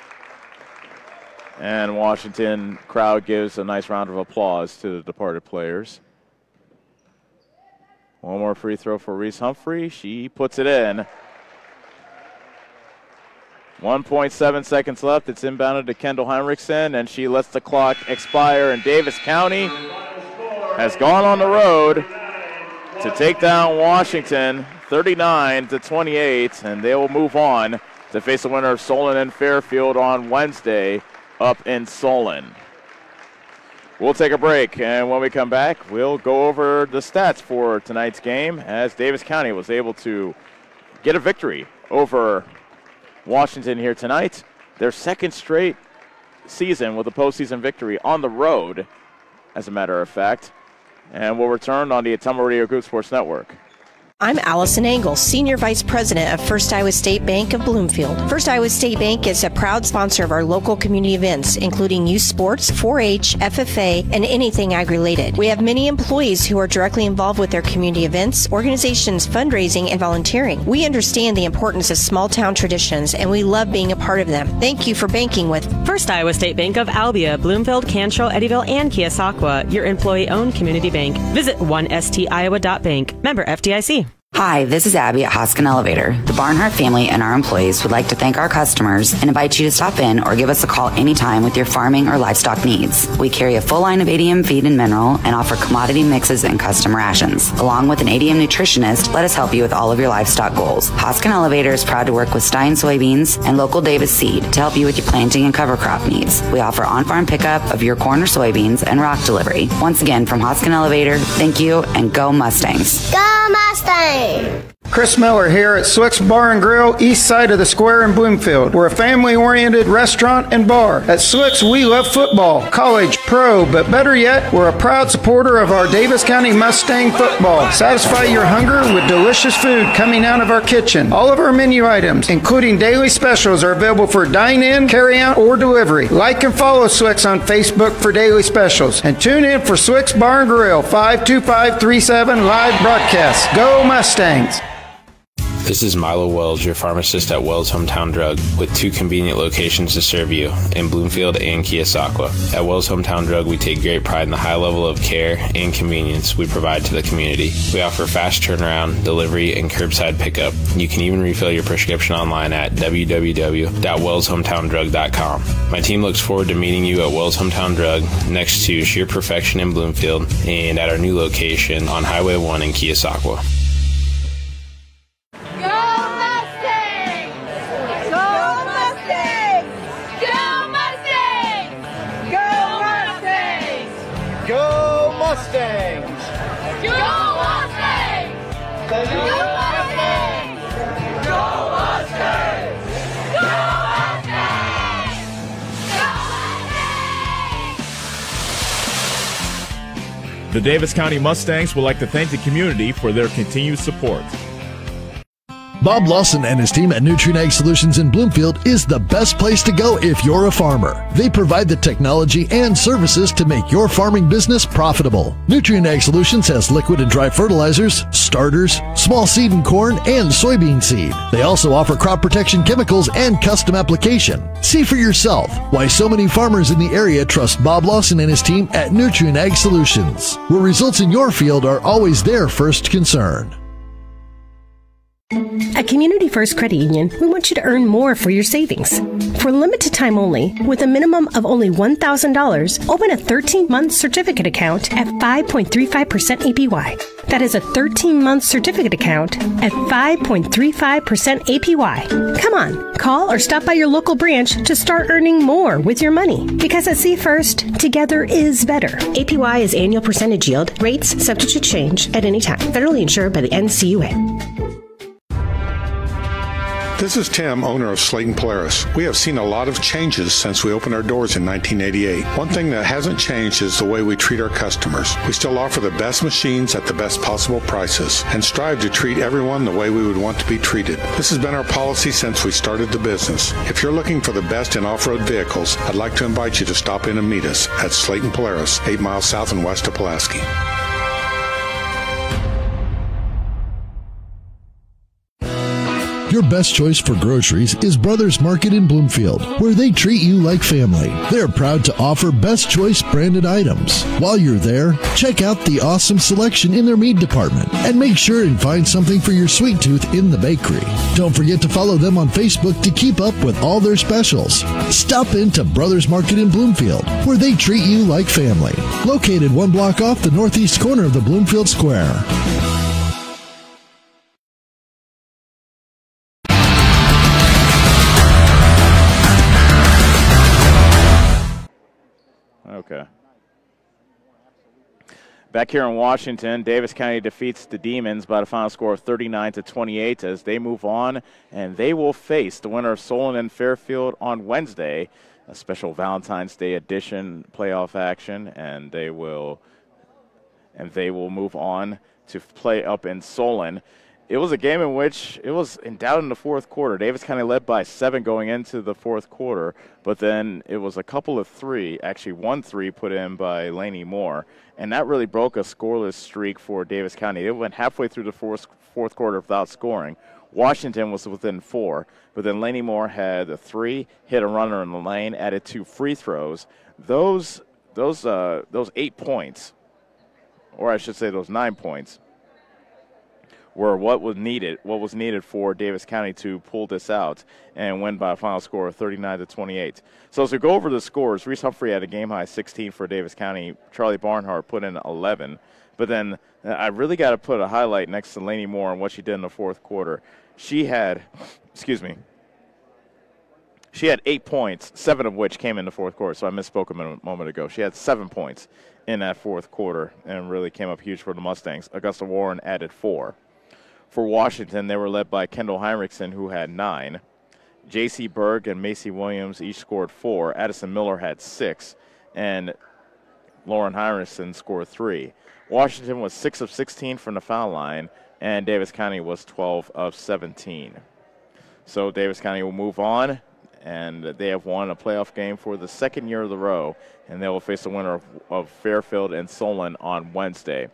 and Washington crowd gives a nice round of applause to the departed players. One more free throw for Reese Humphrey. She puts it in. 1.7 seconds left. It's inbounded to Kendall Heinrichsen, and she lets the clock expire. And Davis County has gone on the road to take down Washington 39-28, and they will move on to face the winner of Solon and Fairfield on Wednesday up in Solon. We'll take a break, and when we come back, we'll go over the stats for tonight's game as Davis County was able to get a victory over Washington here tonight. Their second straight season with a postseason victory on the road, as a matter of fact. And we'll return on the Ottumwa Radio Group Sports Network. I'm Allison Engel, Senior Vice President of First Iowa State Bank of Bloomfield. First Iowa State Bank is a proud sponsor of our local community events, including youth sports, 4-H, FFA, and anything ag-related. We have many employees who are directly involved with their community events, organizations, fundraising, and volunteering. We understand the importance of small-town traditions, and we love being a part of them. Thank you for banking with First Iowa State Bank of Albia, Bloomfield, Cantrell, Eddyville, and Keosauqua, your employee-owned community bank. Visit 1stiowa.bank. Member FDIC. Hi, this is Abby at Hoskin Elevator. The Barnhart family and our employees would like to thank our customers and invite you to stop in or give us a call anytime with your farming or livestock needs. We carry a full line of ADM feed and mineral and offer commodity mixes and custom rations. Along with an ADM nutritionist, let us help you with all of your livestock goals. Hoskin Elevator is proud to work with Stein soybeans and local Davis seed to help you with your planting and cover crop needs. We offer on-farm pickup of your corn or soybeans and rock delivery. Once again, from Hoskin Elevator, thank you and go Mustangs. Go Mustang! Chris Miller here at Swick's Bar and Grill, east side of the square in Bloomfield. We're a family-oriented restaurant and bar. At Swick's, we love football, college, pro, but better yet, we're a proud supporter of our Davis County Mustang football. Satisfy your hunger with delicious food coming out of our kitchen. All of our menu items, including daily specials, are available for dine-in, carry-out, or delivery. Like and follow Swick's on Facebook for daily specials. And tune in for Swick's Bar and Grill, 52537 live broadcast. Go Mustangs! This is Milo Wells, your pharmacist at Wells Hometown Drug, with 2 convenient locations to serve you in Bloomfield and Keosauqua. At Wells Hometown Drug, we take great pride in the high level of care and convenience we provide to the community. We offer fast turnaround, delivery, and curbside pickup. You can even refill your prescription online at www.wellshometown.drug.com. My team looks forward to meeting you at Wells Hometown Drug next to Sheer Perfection in Bloomfield and at our new location on Highway 1 in Keosauqua. Mustangs! Go Mustangs! Go Mustangs! Go Mustangs! Go Mustangs! Go Mustangs! The Davis County Mustangs would like to thank the community for their continued support. Bob Lawson and his team at Nutrien Ag Solutions in Bloomfield is the best place to go if you're a farmer. They provide the technology and services to make your farming business profitable. Nutrien Ag Solutions has liquid and dry fertilizers, starters, small seed and corn, and soybean seed. They also offer crop protection chemicals and custom application. See for yourself why so many farmers in the area trust Bob Lawson and his team at Nutrien Ag Solutions, where results in your field are always their first concern. At Community First Credit Union, we want you to earn more for your savings. For a limited time only, with a minimum of only $1,000, open a 13-month certificate account at 5.35% APY. That is a 13-month certificate account at 5.35% APY. Come on, call or stop by your local branch to start earning more with your money. Because at C First, together is better. APY is annual percentage yield. Rates subject to change at any time. Federally insured by the NCUA. This is Tim, owner of Slayton Polaris. We have seen a lot of changes since we opened our doors in 1988. One thing that hasn't changed is the way we treat our customers. We still offer the best machines at the best possible prices and strive to treat everyone the way we would want to be treated. This has been our policy since we started the business. If you're looking for the best in off-road vehicles, I'd like to invite you to stop in and meet us at Slayton Polaris, 8 miles south and west of Pulaski. Your best choice for groceries is Brothers Market in Bloomfield, where they treat you like family. They're proud to offer Best Choice branded items. While you're there, check out the awesome selection in their meat department and make sure and find something for your sweet tooth in the bakery. Don't forget to follow them on Facebook to keep up with all their specials. Stop into Brothers Market in Bloomfield, where they treat you like family. Located 1 block off the northeast corner of the Bloomfield Square. Okay. Back here in Washington, Davis County defeats the Demons by a final score of 39-28 as they move on, and they will face the winner of Solon and Fairfield on Wednesday, a special Valentine's Day edition playoff action, and they will move on to play up in Solon. it was a game in which it was in doubt in the fourth quarter. Davis County led by 7 going into the fourth quarter, but then it was a couple of 3, actually 1 3 put in by Laney Moore, and that really broke a scoreless streak for Davis County. It went halfway through the fourth quarter without scoring. Washington was within 4, but then Laney Moore had a 3, hit a runner in the lane, added 2 free throws. Those 8 points, or I should say those 9 points, were what was needed for Davis County to pull this out and win by a final score of 39-28. So as we go over the scores, Reese Humphrey had a game-high 16 for Davis County. Charlie Barnhart put in 11. But then I really got to put a highlight next to Laney Moore and what she did in the fourth quarter. She had 8 points, 7 of which came in the fourth quarter, so I misspoke a moment ago. She had 7 points in that fourth quarter and really came up huge for the Mustangs. Augusta Warren added 4. For Washington, they were led by Kendall Heinrichsen, who had 9. J.C. Berg and Macy Williams each scored 4. Addison Miller had 6. And Lauren Heinrichsen scored 3. Washington was 6 of 16 from the foul line, and Davis County was 12 of 17. So Davis County will move on, and they have won a playoff game for the second year of the row, and they will face the winner of Fairfield and Solon on Wednesday.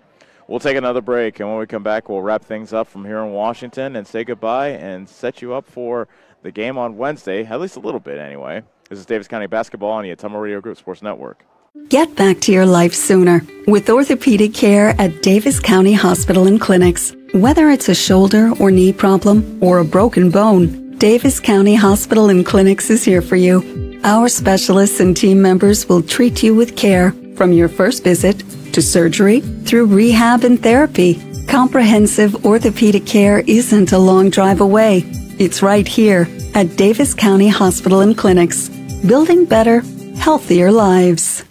We'll take another break, and when we come back, we'll wrap things up from here in Washington and say goodbye and set you up for the game on Wednesday, at least a little bit anyway. This is Davis County Basketball on the Ottumwa Radio Group Sports Network. Get back to your life sooner with orthopedic care at Davis County Hospital and Clinics. Whether it's a shoulder or knee problem or a broken bone, Davis County Hospital and Clinics is here for you. Our specialists and team members will treat you with care from your first visit to surgery through rehab and therapy. Comprehensive orthopedic care isn't a long drive away. It's right here at Davis County Hospital and Clinics, building better, healthier lives.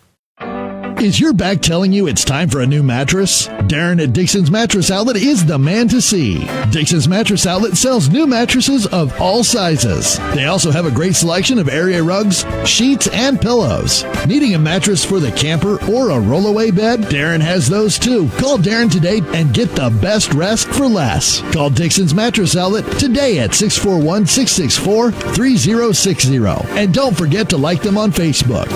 Is your back telling you it's time for a new mattress? Darren at Dixon's Mattress Outlet is the man to see. Dixon's Mattress Outlet sells new mattresses of all sizes. They also have a great selection of area rugs, sheets, and pillows. Needing a mattress for the camper or a rollaway bed? Darren has those too. Call Darren today and get the best rest for less. Call Dixon's Mattress Outlet today at 641-664-3060. And don't forget to like them on Facebook.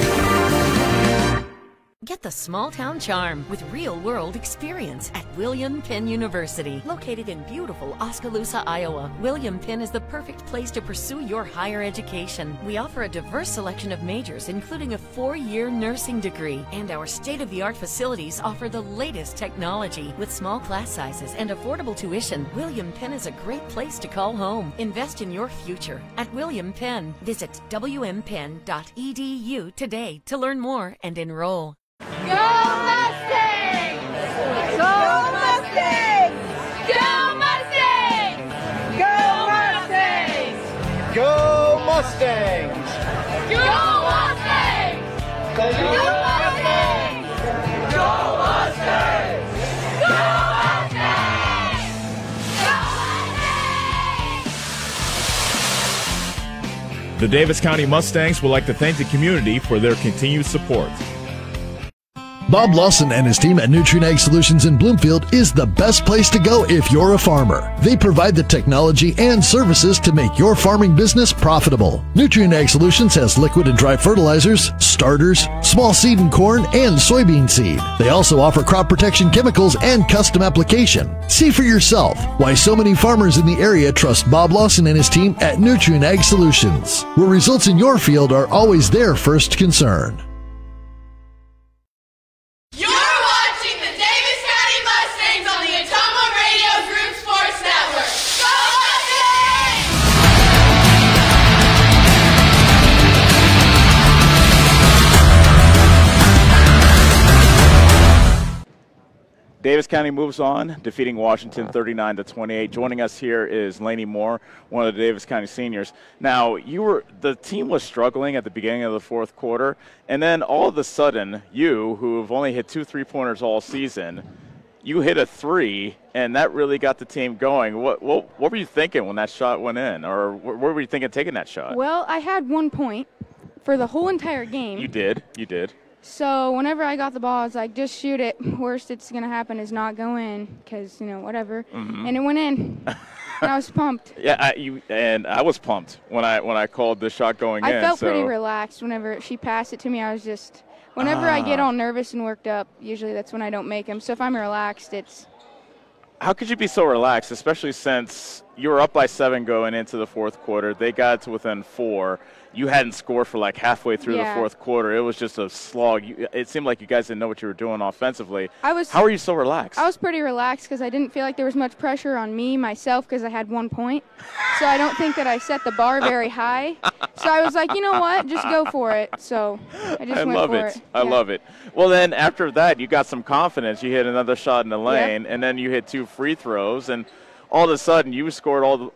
Get the small town charm with real-world experience at William Penn University. Located in beautiful Oskaloosa, Iowa, William Penn is the perfect place to pursue your higher education. We offer a diverse selection of majors, including a 4-year nursing degree. And our state-of-the-art facilities offer the latest technology. With small class sizes and affordable tuition, William Penn is a great place to call home. Invest in your future at William Penn. Visit wmpenn.edu today to learn more and enroll. Go Mustangs! Go Mustangs! Go Mustangs! Go Mustangs! Go Mustangs! Go Mustangs! Go Mustangs! Go Mustangs! Go Mustangs! The Davis County Mustangs would like to thank the community for their continued support. Bob Lawson and his team at Nutrien Ag Solutions in Bloomfield is the best place to go if you're a farmer. They provide the technology and services to make your farming business profitable. Nutrien Ag Solutions has liquid and dry fertilizers, starters, small seed and corn, and soybean seed. They also offer crop protection chemicals and custom application. See for yourself why so many farmers in the area trust Bob Lawson and his team at Nutrien Ag Solutions, where results in your field are always their first concern. Davis County moves on, defeating Washington 39-28. Joining us here is Laney Moore, one of the Davis County seniors. Now, the team was struggling at the beginning of the fourth quarter, and then all of a sudden, you, who have only hit 2 3-pointers all season, you hit a 3, and that really got the team going. What were you thinking when that shot went in, or what were you thinking taking that shot? Well, I had 1 point for the whole entire game. You did. So whenever I got the ball, I was like, just shoot it. Worst it's going to happen is not go in because, whatever. Mhm. And it went in. And I was pumped. Yeah, I was pumped when I called the shot going in. I felt pretty so. relaxed whenever she passed it to me. I was just, whenever I get all nervous and worked up, usually that's when I don't make them. So if I'm relaxed, it's. How could you be so relaxed, especially since you were up by 7 going into the fourth quarter? They got to within 4. You hadn't scored for like halfway through the fourth quarter. It was just a slog. It seemed like you guys didn't know what you were doing offensively. How are you so relaxed? I was pretty relaxed because I didn't feel like there was much pressure on myself, because I had 1 point. So I don't think that I set the bar very high. So I was like, you know what, just go for it. So I just went for it. I love it. Well, then after that, you got some confidence. You hit another shot in the lane, and then you hit 2 free throws, and all of a sudden you scored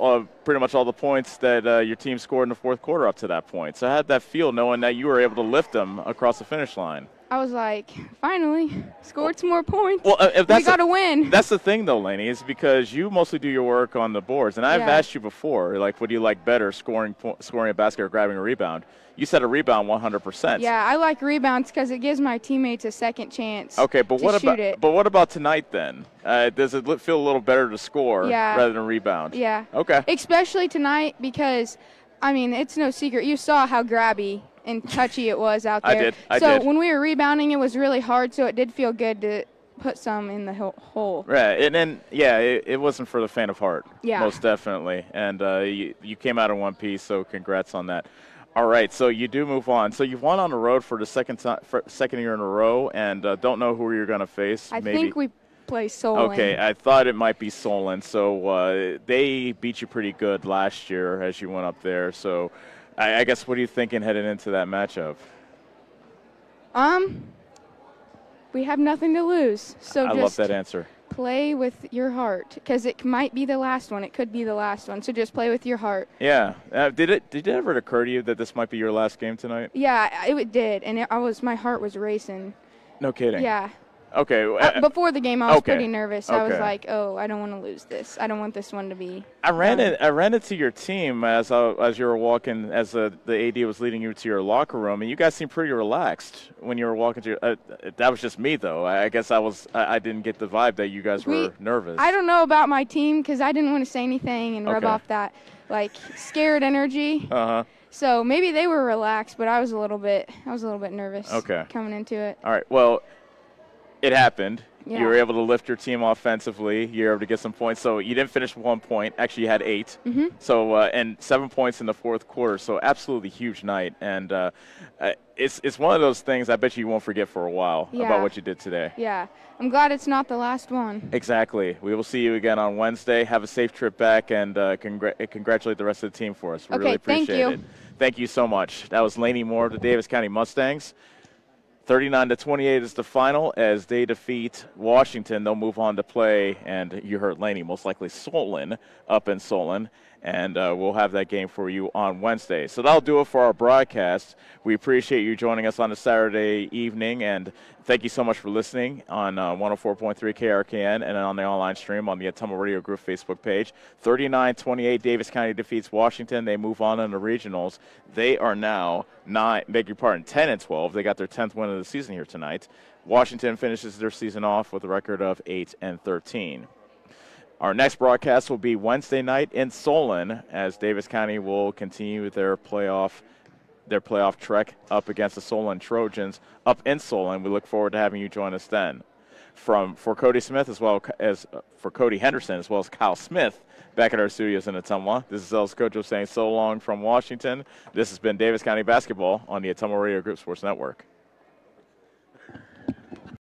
pretty much all the points that your team scored in the fourth quarter up to that point. So how did that feel, knowing that you were able to lift them across the finish line? I was like, finally, scored some more points. Well, if we got to win. That's the thing, though, Lainey, is because you mostly do your work on the boards. And I've asked you before, like, what do you like better, scoring a basket or grabbing a rebound? You said a rebound 100%. Yeah, I like rebounds because it gives my teammates a second chance. Okay, but what about tonight then? Does it feel a little better to score rather than rebound? Yeah. Okay. Especially tonight because, it's no secret. You saw how grabby and touchy it was out there. I did. When we were rebounding, it was really hard, so it did feel good to put some in the hole. Right, and then, it wasn't for the faint of heart. Yeah. Most definitely. And you came out in one piece, so congrats on that. All right, so you do move on. So you've won on the road for the second year in a row, and don't know who you're going to face. I think we play Solon. Okay, I thought it might be Solon. So they beat you pretty good last year as you went up there. So I guess what are you thinking heading into that matchup? We have nothing to lose. So I love that answer. Play with your heart, because it might be the last one. It could be the last one. So just play with your heart. Yeah. Did it ever occur to you that this might be your last game tonight? Yeah, it did, and my heart was racing. No kidding. Yeah. Okay. Before the game, I was pretty nervous. I was Okay. like, "Oh, I don't want to lose this. I don't want this one to be." I ran into your team as you were walking, as the AD was leading you to your locker room, and you guys seemed pretty relaxed when you were walking to your. That was just me, though. I guess I didn't get the vibe that you guys were nervous. I don't know about my team because I didn't want to say anything and rub Okay. off that scared energy. Uh-huh. So maybe they were relaxed, but I was a little bit nervous. Okay. Coming into it. All right. Well, it happened. Yeah. You were able to lift your team offensively. You were able to get some points. So you didn't finish with 1 point. Actually, you had 8. Mhm. So and 7 points in the fourth quarter. So absolutely huge night. And it's one of those things I bet you won't forget for a while Yeah. about what you did today. Yeah. I'm glad it's not the last one. Exactly. We will see you again on Wednesday. Have a safe trip back, and congratulate the rest of the team for us. We Okay, really appreciate thank you. it. Thank you so much. That was Lainey Moore of the Davis County Mustangs. 39-28 is the final as they defeat Washington. They'll move on to play, and you heard Lainey, most likely Solon, up in Solon. And we'll have that game for you on Wednesday. So that'll do it for our broadcast. We appreciate you joining us on a Saturday evening, and thank you so much for listening on 104.3 KRKN and on the online stream on the Ottumwa Radio Group Facebook page. 39-28, Davis County defeats Washington. They move on in the regionals. They are now 10-12. They got their 10th win of the season here tonight. Washington finishes their season off with a record of 8-13. Our next broadcast will be Wednesday night in Solon as Davis County will continue their playoff trek up against the Solon Trojans up in Solon. We look forward to having you join us then. For Cody Smith as well as for Cody Henderson as well as Kyle Smith back at our studios in Ottumwa. This is Els Kojo saying so long from Washington. This has been Davis County Basketball on the Ottumwa Radio Group Sports Network.